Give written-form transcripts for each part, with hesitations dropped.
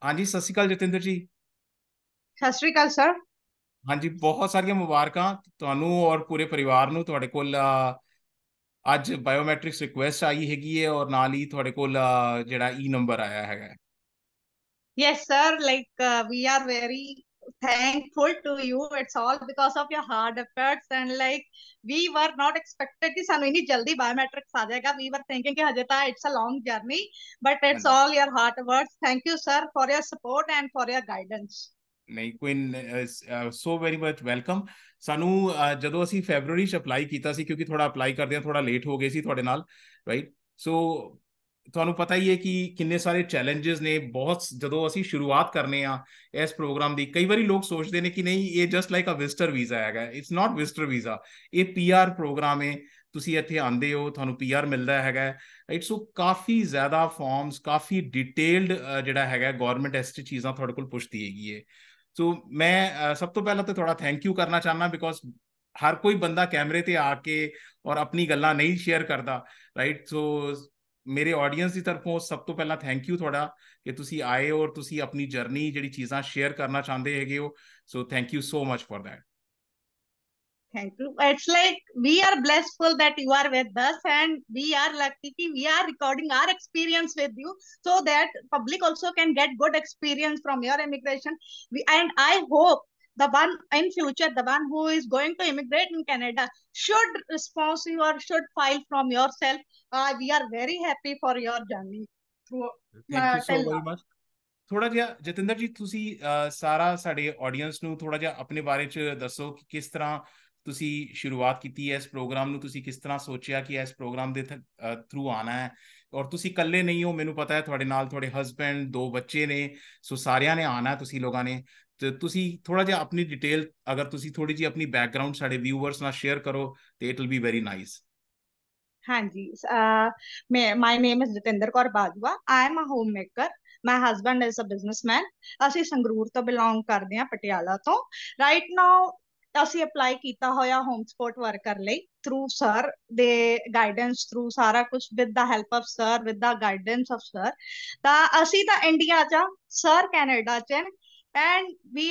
हाँ जी, सत श्री अकाल जतिंदर जी। ਸਤਿ ਸ਼੍ਰੀ ਅਕਾਲ ਸਰ। हाँ जी, बहुत सारिया मुबारक ਤੁਹਾਨੂੰ और पूरे परिवार ਨੂੰ। ਤੁਹਾਡੇ ਕੋਲ ਅੱਜ ਬਾਇਓਮੈਟ੍ਰਿਕਸ ਰਿਕੁਐਸਟ ਆਈ ਹੈਗੀ ਹੈ ਔਰ ਨਾਲ ਹੀ ਤੁਹਾਡੇ ਕੋਲ ਜਿਹੜਾ ਈ ਨੰਬਰ ਆਇਆ ਹੈਗਾ। Yes sir, we are very thankful to you. It's all because of your hard efforts and we were not expected कि ਸਾਨੂੰ इतनी जल्दी biometrics आ जाएगा. We were thinking कि हजे तो it's a long journey, but हाँ it's ji, all your hard work. Thank you sir for your support and for your guidance. ਨਹੀਂ ਕੋਈ ਸੋ ਵੈਰੀ ਮਚ ਵੈਲਕਮ। ਸਾਨੂੰ ਜਦੋਂ ਅਸੀਂ ਫੈਬਰੂਅਰੀ ਚ ਅਪਲਾਈ ਕੀਤਾ ਸੀ, ਕਿਉਂਕਿ ਥੋੜਾ ਅਪਲਾਈ ਕਰਦਿਆਂ ਥੋੜਾ ਲੇਟ ਹੋ ਗਏ ਸੀ ਤੁਹਾਡੇ ਨਾਲ, ਰਾਈਟ। ਸੋ ਤੁਹਾਨੂੰ ਪਤਾ ਹੀ ਹੈ ਕਿ ਕਿੰਨੇ ਸਾਰੇ ਚੈਲੰਜਸ ਨੇ। ਬਹੁਤ ਜਦੋਂ ਅਸੀਂ ਸ਼ੁਰੂਆਤ ਕਰਨੇ ਆ ਇਸ ਪ੍ਰੋਗਰਾਮ ਦੀ, ਕਈ ਵਾਰੀ ਲੋਕ ਸੋਚਦੇ ਨੇ ਕਿ ਨਹੀਂ ਇਹ just like a visitor visa ਹੈਗਾ। ਇਟਸ ਨਾਟ ਵਿਜ਼ਟਰ ਵੀਜ਼ਾ, ਇਹ ਪੀਆਰ ਪ੍ਰੋਗਰਾਮ ਹੈ। ਤੁਸੀਂ ਇੱਥੇ ਆਉਂਦੇ ਹੋ, ਤੁਹਾਨੂੰ ਪੀਆਰ ਮਿਲਦਾ ਹੈਗਾ, ਰਾਈਟ। ਸੋ ਕਾਫੀ ਜ਼ਿਆਦਾ ਫਾਰਮਸ, ਕਾਫੀ ਡਿਟੇਲਡ ਜਿਹੜਾ ਹੈਗਾ ਗਵਰਨਮੈਂਟ ਇਸ ਚੀਜ਼ਾਂ ਤੁਹਾਡੇ ਕੋਲ ਪੁੱਛਦੀ ਹੈਗੀ ਹੈ। ਸੋ ਮੈਂ ਸਭ ਤੋਂ ਪਹਿਲਾਂ ਤਾਂ ਥੋੜਾ ਥੈਂਕ ਯੂ ਕਰਨਾ ਚਾਹੁੰਦਾ, ਬਿਕੋਜ਼ ਹਰ ਕੋਈ ਬੰਦਾ ਕੈਮਰੇ ਤੇ ਆ ਕੇ ਔਰ ਆਪਣੀ ਗੱਲਾਂ ਨਹੀਂ ਸ਼ੇਅਰ ਕਰਦਾ, ਰਾਈਟ। ਸੋ ਮੇਰੇ ਆਡੀਅנס ਦੀ ਤਰਫੋਂ ਸਭ ਤੋਂ ਪਹਿਲਾਂ ਥੈਂਕ ਯੂ ਤੁਹਾਡਾ ਕਿ ਤੁਸੀਂ ਆਏ ਔਰ ਤੁਸੀਂ ਆਪਣੀ ਜਰਨੀ ਜਿਹੜੀ ਚੀਜ਼ਾਂ ਸ਼ੇਅਰ ਕਰਨਾ ਚਾਹੁੰਦੇ ਹੈਗੇ ਹੋ। So thank you so much for that. Thank you. It's like we are blissful that you are with us, and we are lucky that we are recording our experience with you, so that public also can get good experience from your immigration. And I hope the one in future, the one who is going to immigrate in Canada, should respond you or should file from yourself. We are very happy for your journey through thank you so till very now. Much. ਥੋੜਾ ਜਿਹਾ ਜਤਿੰਦਰ ਜੀ, ਤੁਸੀਂ ਸਾਰਾ ਸਾਡੇ audience ਨੂੰ ਥੋੜਾ ਜਿਹਾ ਆਪਣੇ ਬਾਰੇ ਚ ਦੱਸੋ ਕਿ ਕਿਸ ਤਰ੍ਹਾਂ ਤੁਸੀਂ ਸ਼ੁਰੂਆਤ ਕੀਤੀ ਹੈ ਇਸ ਪ੍ਰੋਗਰਾਮ ਨੂੰ। ਤੁਸੀਂ ਕਿਸ ਤਰ੍ਹਾਂ ਸੋਚਿਆ ਕਿ ਇਸ ਪ੍ਰੋਗਰਾਮ ਦੇ ਥਰੂ ਆਣਾ ਹੈ? ਔਰ ਤੁਸੀਂ ਇਕੱਲੇ ਨਹੀਂ ਹੋ, ਮੈਨੂੰ ਪਤਾ ਹੈ ਤੁਹਾਡੇ ਨਾਲ ਤੁਹਾਡੇ ਹਸਬੈਂਡ, ਦੋ ਬੱਚੇ ਨੇ। ਸੋ ਸਾਰਿਆਂ ਨੇ ਆਣਾ ਤੁਸੀਂ ਲੋਕਾਂ ਨੇ। ਤੇ ਤੁਸੀਂ ਥੋੜਾ ਜਿਹਾ ਆਪਣੀ ਡਿਟੇਲ, ਅਗਰ ਤੁਸੀਂ ਥੋੜੀ ਜਿਹੀ ਆਪਣੀ ਬੈਕਗ੍ਰਾਉਂਡ ਸਾਡੇ ਵਿਊਅਰਸ ਨਾਲ ਸ਼ੇਅਰ ਕਰੋ ਤੇ it will be very nice. ਹਾਂਜੀ my name is Jatinder Kaur Bajwa. I am a homemaker. My husband is a businessman. ਅਸੀਂ ਸੰਗਰੂਰ ਤੋਂ ਬਿਲੋਂਗ ਕਰਦੇ ਹਾਂ, ਪਟਿਆਲਾ ਤੋਂ। ਰਾਈਟ ਨਾਓ ਅਸੀਂ ਅਪਲਾਈ ਕੀਤਾ ਹੋਇਆ ਹੋਮ ਸਪੋਰਟ ਵਰਕਰ ਲਈ ਥਰੂ ਸਰ ਦੇ ਗਾਈਡੈਂਸ, ਥਰੂ ਸਾਰਾ ਕੁਝ with the help of sir, with the guidance of sir. ਤਾਂ ਅਸੀਂ ਤਾਂ ਇੰਡੀਆ 'ਚ, ਸਰ ਕੈਨੇਡਾ 'ਚ। ਐਂਡ ਵੀ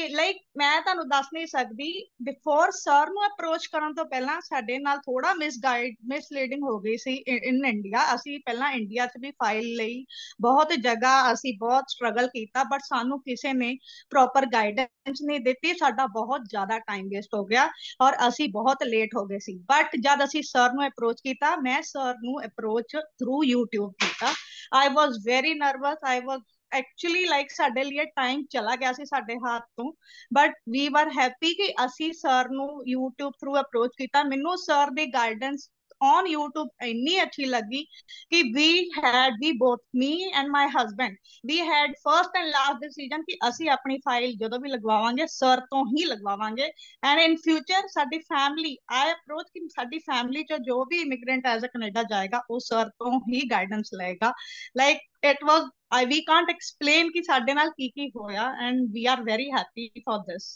ਮੈਂ ਤੁਹਾਨੂੰ ਦੱਸ ਨਹੀਂ ਸਕਦੀ, ਬਿਫੋਰ ਸਰ ਨੂੰ ਅਪਰੋਚ ਕਰਨ ਤੋਂ ਪਹਿਲਾਂ ਸਾਡੇ ਨਾਲ ਥੋੜਾ ਮਿਸਲੀਡਿੰਗ ਹੋ ਗਈ ਸੀ ਇਨ ਇੰਡੀਆ। ਅਸੀਂ ਪਹਿਲਾਂ ਇੰਡੀਆ 'ਚ ਵੀ ਫਾਈਲ ਲਈ ਬਹੁਤ ਜਗ੍ਹਾ, ਅਸੀਂ ਬਹੁਤ ਸਟਰਗਲ ਕੀਤਾ, ਬਟ ਸਾਨੂੰ ਕਿਸੇ ਨੇ ਪ੍ਰੋਪਰ ਗਾਈਡੈਂਸ ਨਹੀਂ ਦਿੱਤੀ। ਸਾਡਾ ਬਹੁਤ ਜ਼ਿਆਦਾ ਟਾਈਮ ਵੇਸਟ ਹੋ ਗਿਆ ਔਰ ਅਸੀਂ ਬਹੁਤ ਲੇਟ ਹੋ ਗਏ ਸੀ। ਬਟ ਜਦ ਅਸੀਂ ਸਰ ਨੂੰ ਅਪਰੋਚ ਕੀਤਾ, ਮੈਂ ਸਰ ਨੂੰ ਅਪਰੋਚ ਥਰੂ YouTube ਕੀਤਾ। ਆਈ ਵਾਜ਼ ਵੈਰੀ ਨਰਵਸ, ਆਈ ਵਾਜ਼ ਐਕਚੁਅਲੀ ਸਾਡੇ ਲਈ ਟਾਈਮ ਚਲਾ ਗਿਆ ਸੀ ਸਾਡੇ ਹੱਥ ਤੋਂ। ਬਟ ਵੀ ਵਰ ਹੈਪੀ ਕਿ ਅਸੀਂ ਸਰ ਨੂੰ YouTube ਥਰੂ ਅਪਰੋਚ ਕੀਤਾ। ਮੈਨੂੰ ਸਰ ਦੀ ਗਾਈਡੈਂਸ ਔਨ YouTube ਇੰਨੀ ਅੱਛੀ ਲੱਗੀ ਕਿ we both me and my husband, we had first and last decision ਕਿ ਅਸੀਂ ਆਪਣੀ ਫਾਈਲ ਜਦੋਂ ਵੀ ਲਗਵਾਵਾਂਗੇ ਸਰ ਤੋਂ ਹੀ ਲਗਵਾਵਾਂਗੇ। ਐਂਡ ਇਨ ਫਿਊਚਰ ਸਾਡੀ ਫੈਮਿਲੀ, ਆਈ ਅਪਰੋਚ ਕਿ ਸਾਡੀ ਫੈਮਿਲੀ ਚ ਜੋ ਵੀ ਇਮੀਗ੍ਰੈਂਟ ਐਜ਼ ਅ ਕੈਨੇਡਾ ਜਾਏਗਾ ਉਹ ਸਰ ਤੋਂ ਹੀ ਗਾਈਡੈਂਸ ਲਏਗਾ। Like it was, we can't explain ਕਿ ਸਾਡੇ ਨਾਲ ਕੀ ਹੋਇਆ, and we are very happy for this.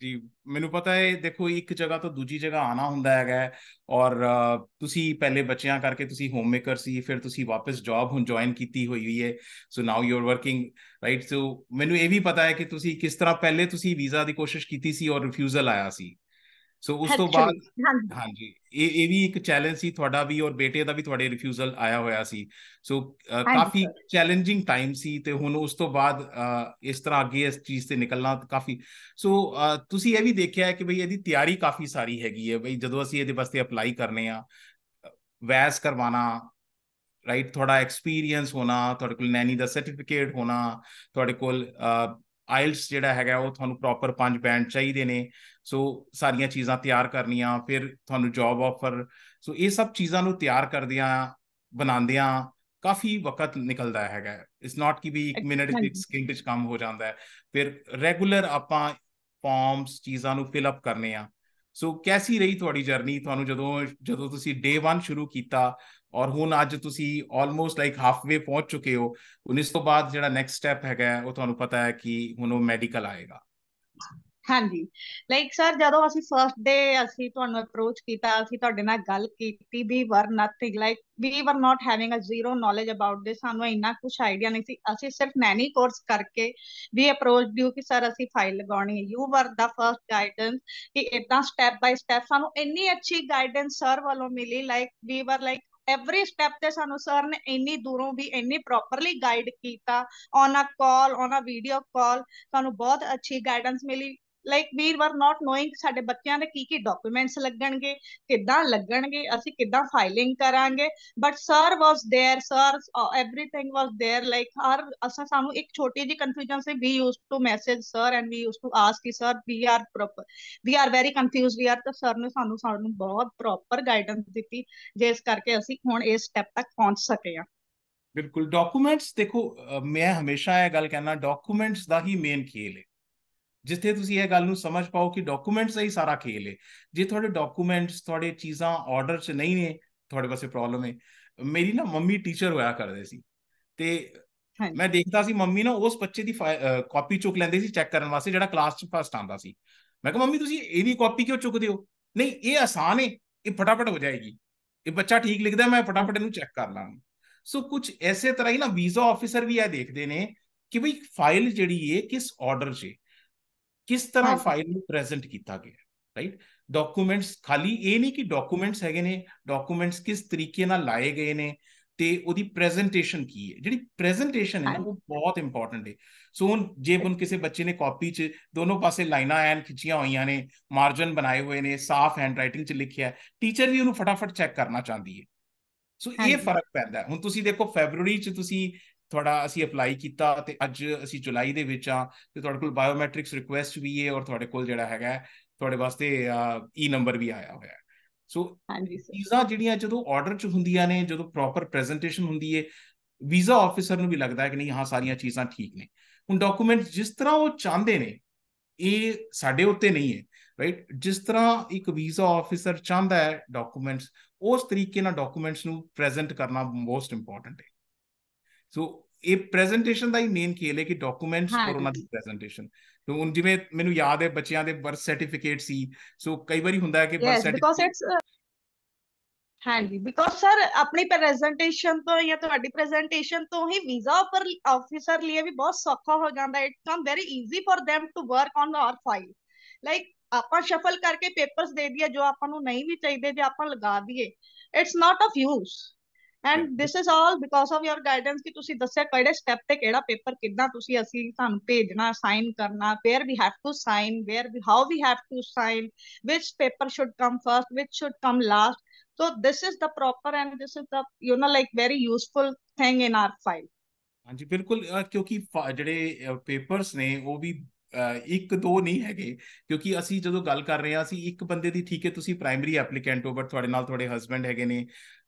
ਜੀ, ਮੈਨੂੰ ਪਤਾ ਹੈ। ਦੇਖੋ, ਇੱਕ ਜਗ੍ਹਾ ਤੋਂ ਦੂਜੀ ਜਗ੍ਹਾ ਆਣਾ ਹੁੰਦਾ ਹੈਗਾ ਹੈ। ਔਰ ਤੁਸੀਂ ਪਹਿਲੇ ਬੱਚਿਆਂ ਕਰਕੇ ਤੁਸੀਂ ਹੋਮ ਮੇਕਰ ਸੀ, ਫਿਰ ਤੁਸੀਂ ਵਾਪਸ ਜੌਬ ਹੁਣ ਜੁਆਇਨ ਕੀਤੀ ਹੋਈ ਹੈ। So now you are working, right. ਸੋ ਮੈਨੂੰ ਇਹ ਵੀ ਪਤਾ ਹੈ ਕਿ ਤੁਸੀਂ ਕਿਸ ਤਰ੍ਹਾਂ ਪਹਿਲੇ ਤੁਸੀਂ ਵੀਜ਼ਾ ਦੀ ਕੋਸ਼ਿਸ਼ ਕੀਤੀ ਸੀ ਔਰ ਰਿਫਿਊਜ਼ਲ ਆਇਆ ਸੀ। ਸੋ ਉਸ ਤੋਂ Actually, ਬਾਅਦ, ਹਾਂਜੀ। ਹਾਂਜੀ, ਇਹ ਵੀ ਇੱਕ ਚੈਲੰਜ ਸੀ ਤੁਹਾਡਾ ਵੀ ਔਰ ਬੇਟੇ ਦਾ ਵੀ, ਤੁਹਾਡੇ ਰਿਫਿਊਜ਼ਲ ਆਇਆ ਹੋਇਆ ਸੀ। ਸੋ ਹਾਂਜੀ ਕਾਫੀ ਸਰ। ਚੈਲੰਜਿੰਗ ਟਾਈਮ ਸੀ ਤੇ ਹੁਣ ਉਸ ਤੋਂ ਬਾਅਦ ਇਸ ਤਰ੍ਹਾਂ ਅੱਗੇ ਇਸ ਚੀਜ਼ ਤੇ ਨਿਕਲਣਾ ਕਾਫੀ। ਸੋ ਤੁਸੀਂ ਇਹ ਵੀ ਦੇਖਿਆ ਹੈ ਕਿ ਬਈ ਇਹਦੀ ਤਿਆਰੀ ਕਾਫੀ ਸਾਰੀ ਹੈਗੀ ਹੈ। ਬਈ ਜਦੋਂ ਅਸੀਂ ਇਹਦੇ ਵਾਸਤੇ ਅਪਲਾਈ ਕਰਨੇ ਆ, ਵੈਸ ਕਰਵਾਉਣਾ, ਰਾਈਟ, ਤੁਹਾਡਾ ਐਕਸਪੀਰੀਅੰਸ ਹੋਣਾ, ਤੁਹਾਡੇ ਕੋਲ ਨੈਨੀ ਦਾ ਸਰਟੀਫਿਕੇਟ ਹੋਣਾ, ਤੁਹਾਡੇ ਕੋਲ ਆਇਲਸ ਜਿਹੜਾ ਹੈਗਾ ਉਹ ਤੁਹਾਨੂੰ ਪ੍ਰੋਪਰ 5 ਬੈਂਡ ਚਾਹੀਦੇ ਨੇ। ਸੋ ਸਾਰੀਆਂ ਚੀਜ਼ਾਂ ਤਿਆਰ ਕਰਨੀਆਂ, ਫਿਰ ਤੁਹਾਨੂੰ ਜੌਬ ਆਫਰ। ਸੋ ਇਹ ਸਭ ਚੀਜ਼ਾਂ ਨੂੰ ਤਿਆਰ ਕਰਦਿਆਂ, ਬਣਾਉਂਦਿਆਂ ਕਾਫੀ ਵਕਤ ਨਿਕਲਦਾ ਹੈਗਾ। ਇਟਸ ਨਾਟ ਕਿ ਵੀ 1 ਮਿੰਟ 'ਚ, ਇੱਕ ਹਾਂਜੀ। ਸਕਿੰਟ 'ਚ ਕੰਮ ਹੋ ਜਾਂਦਾ ਹੈ। ਫਿਰ ਰੈਗੂਲਰ ਆਪਾਂ ਫਾਰਮਸ ਚੀਜ਼ਾਂ ਨੂੰ ਫਿਲ ਅਪ ਕਰਨੇ ਆ। ਸੋ ਕੈਸੀ ਰਹੀ ਤੁਹਾਡੀ ਜਰਨੀ? ਤੁਹਾਨੂੰ ਜਦੋਂ ਜਦੋਂ ਤੁਸੀਂ ਡੇ 1 ਸ਼ੁਰੂ ਕੀਤਾ ਔਰ ਹੁਣ ਅੱਜ ਤੁਸੀਂ ਆਲਮੋਸਟ ਲਾਈਕ ਹਾਫਵੇ ਪਹੁੰਚ ਚੁੱਕੇ ਹੋ। ਹੁਣ ਇਸ ਤੋਂ ਬਾਅਦ ਜਿਹੜਾ ਨੈਕਸਟ ਸਟੈਪ ਹੈਗਾ ਉਹ ਤੁਹਾਨੂੰ ਪਤਾ ਹੈ ਕਿ ਹੁਣ ਉਹ ਮੈਡੀਕਲ ਆਏਗਾ। ਹਾਂਜੀ, ਲਾਈਕ ਸਰ ਜਦੋਂ ਅਸੀਂ ਫਰਸਟ ਡੇ ਅਸੀਂ ਤੁਹਾਨੂੰ ਅਪਰੋਚ ਕੀਤਾ, ਅਸੀਂ ਤੁਹਾਡੇ ਨਾਲ ਗੱਲ ਕੀਤੀ, ਵੀ ਵਰ nothing like we were not having a zero knowledge about this, ਸਾਨੂੰ ਇੰਨਾ ਕੁਛ ਆਈਡੀਆ ਨਹੀਂ ਸੀ। ਅਸੀਂ ਸਿਰਫ ਨੈਨੀ ਕੋਰਸ ਕਰਕੇ ਵੀ ਅਪਰੋਚ ਯੂ ਕਿ ਸਰ ਅਸੀਂ ਫਾਈਲ ਲਗਾਉਣੀ ਹੈ। You were the first guidance ਕਿ ਇਦਾਂ ਸਟੈਪ ਬਾਈ ਸਟੈਪ ਸਾਨੂੰ ਇੰਨੀ ਅੱਛੀ ਗਾਈਡੈਂਸ ਸਰ ਵੱਲੋਂ ਮਿਲੀ, ਲਾਈਕ ਵੀ ਵਰ ਲਾਈਕ ਐਵਰੀ ਸਟੈਪ ਤੇ ਸਾਨੂੰ ਸਰ ਨੇ ਇੰਨੀ ਦੂਰੋਂ ਵੀ ਇੰਨੀ ਪ੍ਰੋਪਰਲੀ ਗਾਈਡ ਕੀਤਾ, on a call on a video call ਸਾਨੂੰ ਬਹੁਤ ਅੱਛੀ ਗਾਈਡੈਂਸ ਮਿਲੀ। Like we were not knowing ਸਾਡੇ ਬੱਚਿਆਂ ਦੇ ਕੀ ਡਾਕੂਮੈਂਟਸ ਲੱਗਣਗੇ, ਕਿੱਦਾਂ ਲੱਗਣਗੇ, ਅਸੀਂ ਕਿੱਦਾਂ ਫਾਈਲਿੰਗ ਕਰਾਂਗੇ, but sir was there, sir everything was there. Like ਹਰ ਅਸਾਂ ਸਾਨੂੰ ਇੱਕ ਛੋਟੀ ਜਿਹੀ ਕਨਫਿਊਜ਼ਨ ਸੀ, we use to message sir and we use to ask ਕਿ sir we are very confuse we are, ਤਾਂ ਸਰ ਨੇ ਸਾਨੂੰ ਬਹੁਤ ਪ੍ਰੋਪਰ ਗਾਈਡੈਂਸ ਦਿੱਤੀ, ਜਿਸ ਕਰਕੇ ਅਸੀਂ ਹੁਣ ਇਸ ਸਟੈਪ ਤੱਕ ਪਹੁੰਚ ਸਕੇ ਹਾਂ। ਬਿਲਕੁਲ ਡਾਕੂਮੈਂਟਸ ਦੇਖੋ, ਮੈਂ ਹਮੇਸ਼ਾ ਇਹ ਗੱਲ ਕਹਿਣਾ, ਡਾਕੂਮੈਂਟਸ ਦਾ ਹੀ ਮੇਨ ਖੇਲ ਹੈ। ਜਿੱਥੇ ਤੁਸੀਂ ਇਹ ਗੱਲ ਨੂੰ ਸਮਝ ਪਾਓ ਕਿ ਡਾਕੂਮੈਂਟਸ ਦਾ ਹੀ ਸਾਰਾ ਖੇਲ ਹੈ। ਜੇ ਤੁਹਾਡੇ ਡਾਕੂਮੈਂਟਸ, ਤੁਹਾਡੇ ਚੀਜ਼ਾਂ ਆਰਡਰ 'ਚ ਨਹੀਂ ਨੇ, ਤੁਹਾਡੇ ਪਾਸੇ ਪ੍ਰੋਬਲਮ ਹੈ। ਮੇਰੀ ਨਾ ਮੰਮੀ ਟੀਚਰ ਹੋਇਆ ਕਰਦੇ ਸੀ, ਤੇ ਹਾਂਜੀ ਮੈਂ ਦੇਖਦਾ ਸੀ ਮੰਮੀ ਨਾ ਉਸ ਬੱਚੇ ਦੀ ਕਾਪੀ ਚੁੱਕ ਲੈਂਦੇ ਸੀ ਚੈੱਕ ਕਰਨ ਵਾਸਤੇ ਜਿਹੜਾ ਕਲਾਸ 'ਚ ਫਸਟ ਆਉਂਦਾ ਸੀ। ਮੈਂ ਕਿਹਾ ਮੰਮੀ ਤੁਸੀਂ ਇਹਦੀ ਕਾਪੀ ਕਿਉਂ ਚੁੱਕਦੇ ਹੋ? ਨਹੀਂ ਇਹ ਆਸਾਨ ਹੈ, ਇਹ ਫਟਾਫਟ ਹੋ ਜਾਏਗੀ, ਇਹ ਬੱਚਾ ਠੀਕ ਲਿਖਦਾ, ਮੈਂ ਫਟਾਫਟ ਇਹਨੂੰ ਚੈੱਕ ਕਰ ਲਾਂਗਾ। ਸੋ ਕੁਝ ਐਸੇ ਤਰ੍ਹਾਂ ਹੀ ਨਾ ਵੀਜ਼ਾ ਆਫਿਸਰ ਵੀ ਇਹ ਦੇਖਦੇ ਨੇ ਕਿ ਬਈ ਫਾਈਲ ਜਿਹੜੀ ਹੈ ਕਿਸ ਆਰਡਰ 'ਚ, ਕਿਸ ਤਰ੍ਹਾਂ ਹਾਂਜੀ ਫਾਈਲ ਨੂੰ ਪ੍ਰੈਜ਼ੈਂਟ ਕੀਤਾ ਗਿਆ, ਰਾਈਟ। ਡਾਕੂਮੈਂਟਸ ਖਾਲੀ ਇਹ ਨਹੀਂ ਕਿ ਡਾਕੂਮੈਂਟਸ ਹੈਗੇ ਨੇ, ਡਾਕੂਮੈਂਟਸ ਕਿਸ ਤਰੀਕੇ ਨਾਲ ਲਾਏ ਗਏ ਨੇ, ਤੇ ਉਹਦੀ ਪ੍ਰੈਜ਼ੈਂਟੇਸ਼ਨ ਕੀ ਹੈ। ਜਿਹੜੀ ਪ੍ਰੈਜ਼ੈਂਟੇਸ਼ਨ ਹੈ ਨਾ ਹਾਂਜੀ ਉਹ ਬਹੁਤ ਇੰਪੋਰਟੈਂਟ ਹੈ। ਸੋ ਹੁਣ ਜੇ ਹੁਣ ਕਿਸੇ ਬੱਚੇ ਨੇ ਕਾਪੀ 'ਚ ਦੋਨੋਂ ਪਾਸੇ ਲਾਈਨਾਂ ਐਨ ਖਿੱਚੀਆਂ ਹੋਈਆਂ ਨੇ, ਮਾਰਜਨ ਬਣਾਏ ਹੋਏ ਨੇ, ਸਾਫ਼ ਹੈਂਡ ਰਾਈਟਿੰਗ 'ਚ ਲਿਖਿਆ, ਟੀਚਰ ਵੀ ਉਹਨੂੰ ਫਟਾਫਟ ਚੈੱਕ ਕਰਨਾ ਚਾਹੁੰਦੀ ਹੈ। ਸੋ ਇਹ ਹਾਂਜੀ ਫਰਕ ਪੈਂਦਾ। ਹੁਣ ਤੁਸੀਂ ਦੇਖੋ ਫੈਬਰੂਰੀ 'ਚ ਤੁਸੀਂ ਤੁਹਾਡਾ ਅਸੀਂ ਅਪਲਾਈ ਕੀਤਾ, ਤੇ ਅੱਜ ਅਸੀਂ ਜੁਲਾਈ ਦੇ ਵਿੱਚ ਆ, ਤੇ ਤੁਹਾਡੇ ਕੋਲ ਬਾਇਓਮੈਟ੍ਰਿਕਸ ਰਿਕੁਐਸਟ ਵੀ ਹੈ, ਔਰ ਤੁਹਾਡੇ ਕੋਲ ਜਿਹੜਾ ਹੈਗਾ ਤੁਹਾਡੇ ਵਾਸਤੇ ਈ ਨੰਬਰ ਵੀ ਆਇਆ ਹੋਇਆ ਹੈ। ਸੋ ਹਾਂਜੀ ਸਰ ਚੀਜ਼ਾਂ ਜਿਹੜੀਆਂ ਜਦੋਂ ਆਰਡਰ 'ਚ ਹੁੰਦੀਆਂ ਨੇ, ਜਦੋਂ ਪ੍ਰੋਪਰ ਪ੍ਰੈਜ਼ੈਂਟੇਸ਼ਨ ਹੁੰਦੀ ਹੈ, ਵੀਜ਼ਾ ਆਫਿਸਰ ਨੂੰ ਵੀ ਲੱਗਦਾ ਹੈ ਕਿ ਨਹੀਂ ਹਾਂ ਸਾਰੀਆਂ ਚੀਜ਼ਾਂ ਠੀਕ ਨੇ। ਹੁਣ ਡਾਕੂਮੈਂਟ ਜਿਸ ਤਰ੍ਹਾਂ ਉਹ ਚਾਹੁੰਦੇ ਨੇ, ਇਹ ਸਾਡੇ ਉੱਤੇ ਨਹੀਂ ਹੈ, ਰਾਈਟ। ਜਿਸ ਤਰ੍ਹਾਂ ਇੱਕ ਵੀਜ਼ਾ ਆਫਿਸਰ ਚਾਹੁੰਦਾ ਹੈ ਡਾਕੂਮੈਂਟਸ, ਉਸ ਤਰੀਕੇ ਨਾਲ ਡਾਕੂਮੈਂਟਸ ਨੂੰ ਪ੍ਰੈਜ਼ੈਂਟ ਕਰਨਾ ਮੋਸਟ ਇੰਪੋਰਟੈਂਟ ਹੈ। ਸੋ ਇਹ ਪ੍ਰੈਜ਼ੈਂਟੇਸ਼ਨ ਦਾ ਹੀ ਮੇਨ ਖੇਲ ਹੈ ਕਿ ਡਾਕੂਮੈਂਟਸ ਔਰ ਉਹਨਾਂ ਦੀ ਹਾਂਜੀ ਪ੍ਰੈਜ਼ੈਂਟੇਸ਼ਨ। ਤੇ ਹੁਣ ਜਿਵੇਂ ਮੈਨੂੰ ਯਾਦ ਹੈ ਬੱਚਿਆਂ ਦੇ ਬਰਥ ਸਰਟੀਫਿਕੇਟ ਸੀ, ਸੋ ਕਈ ਵਾਰੀ ਹੁੰਦਾ ਹੈ ਕਿ birth yes because certificate. It's ਹਾਂਜੀ ਬਿਕੋਜ਼ ਸਰ ਆਪਣੀ ਪ੍ਰੈਜੈਂਟੇਸ਼ਨ ਤੋਂ ਜਾਂ ਤੁਹਾਡੀ ਪ੍ਰੈਜੈਂਟੇਸ਼ਨ ਤੋਂ ਹੀ ਵੀਜ਼ਾ ਆਫਿਸਰ ਲਈ ਵੀ ਬਹੁਤ ਸੌਖਾ ਹੋ ਜਾਂਦਾ। It come very easy for them to work on our file. Like ਆਪਾਂ ਸ਼ਫਲ ਕਰਕੇ ਪੇਪਰਸ ਦੇ ਦਈਏ ਜੋ ਆਪਾਂ ਨੂੰ ਨਹੀਂ ਵੀ ਚਾਹੀਦੇ, ਜੇ ਆਪਾਂ ਲਗਾ ਦਈਏ it's not of use. And this is all because of your guidance ਕਿ ਤੁਸੀਂ ਦੱਸਿਆ ਕਿਹੜੇ ਸਟੈਪ ਤੇ ਕਿਹੜਾ ਪੇਪਰ ਕਿੱਦਾਂ ਤੁਸੀਂ ਅਸੀਂ ਤੁਹਾਨੂੰ ਭੇਜਣਾ, ਸਾਈਨ ਕਰਨਾ, where we have to sign, where we how we have to sign, which paper should come first, which should come last. So this is the proper and this is the like very useful thing in our file. ਹਾਂਜੀ ਬਿਲਕੁਲ, ਕਿਉਂਕਿ ਜਿਹੜੇ papers ਨੇ ਉਹ ਵੀ ਇੱਕ ਦੋ ਨਹੀਂ ਹੈਗੇ। ਕਿਉਂਕਿ ਅਸੀਂ ਜਦੋਂ ਗੱਲ ਕਰ ਰਹੇ ਹਾਂ, ਅਸੀਂ ਇੱਕ ਬੰਦੇ ਦੀ, ਠੀਕ ਹੈ ਤੁਸੀਂ ਪ੍ਰਾਇਮਰੀ ਐਪਲੀਕੈਂਟ ਹੋ, ਬਟ ਤੁਹਾਡੇ ਨਾਲ ਤੁਹਾਡੇ ਹਸਬੈਂਡ ਹੈਗੇ ਨੇ,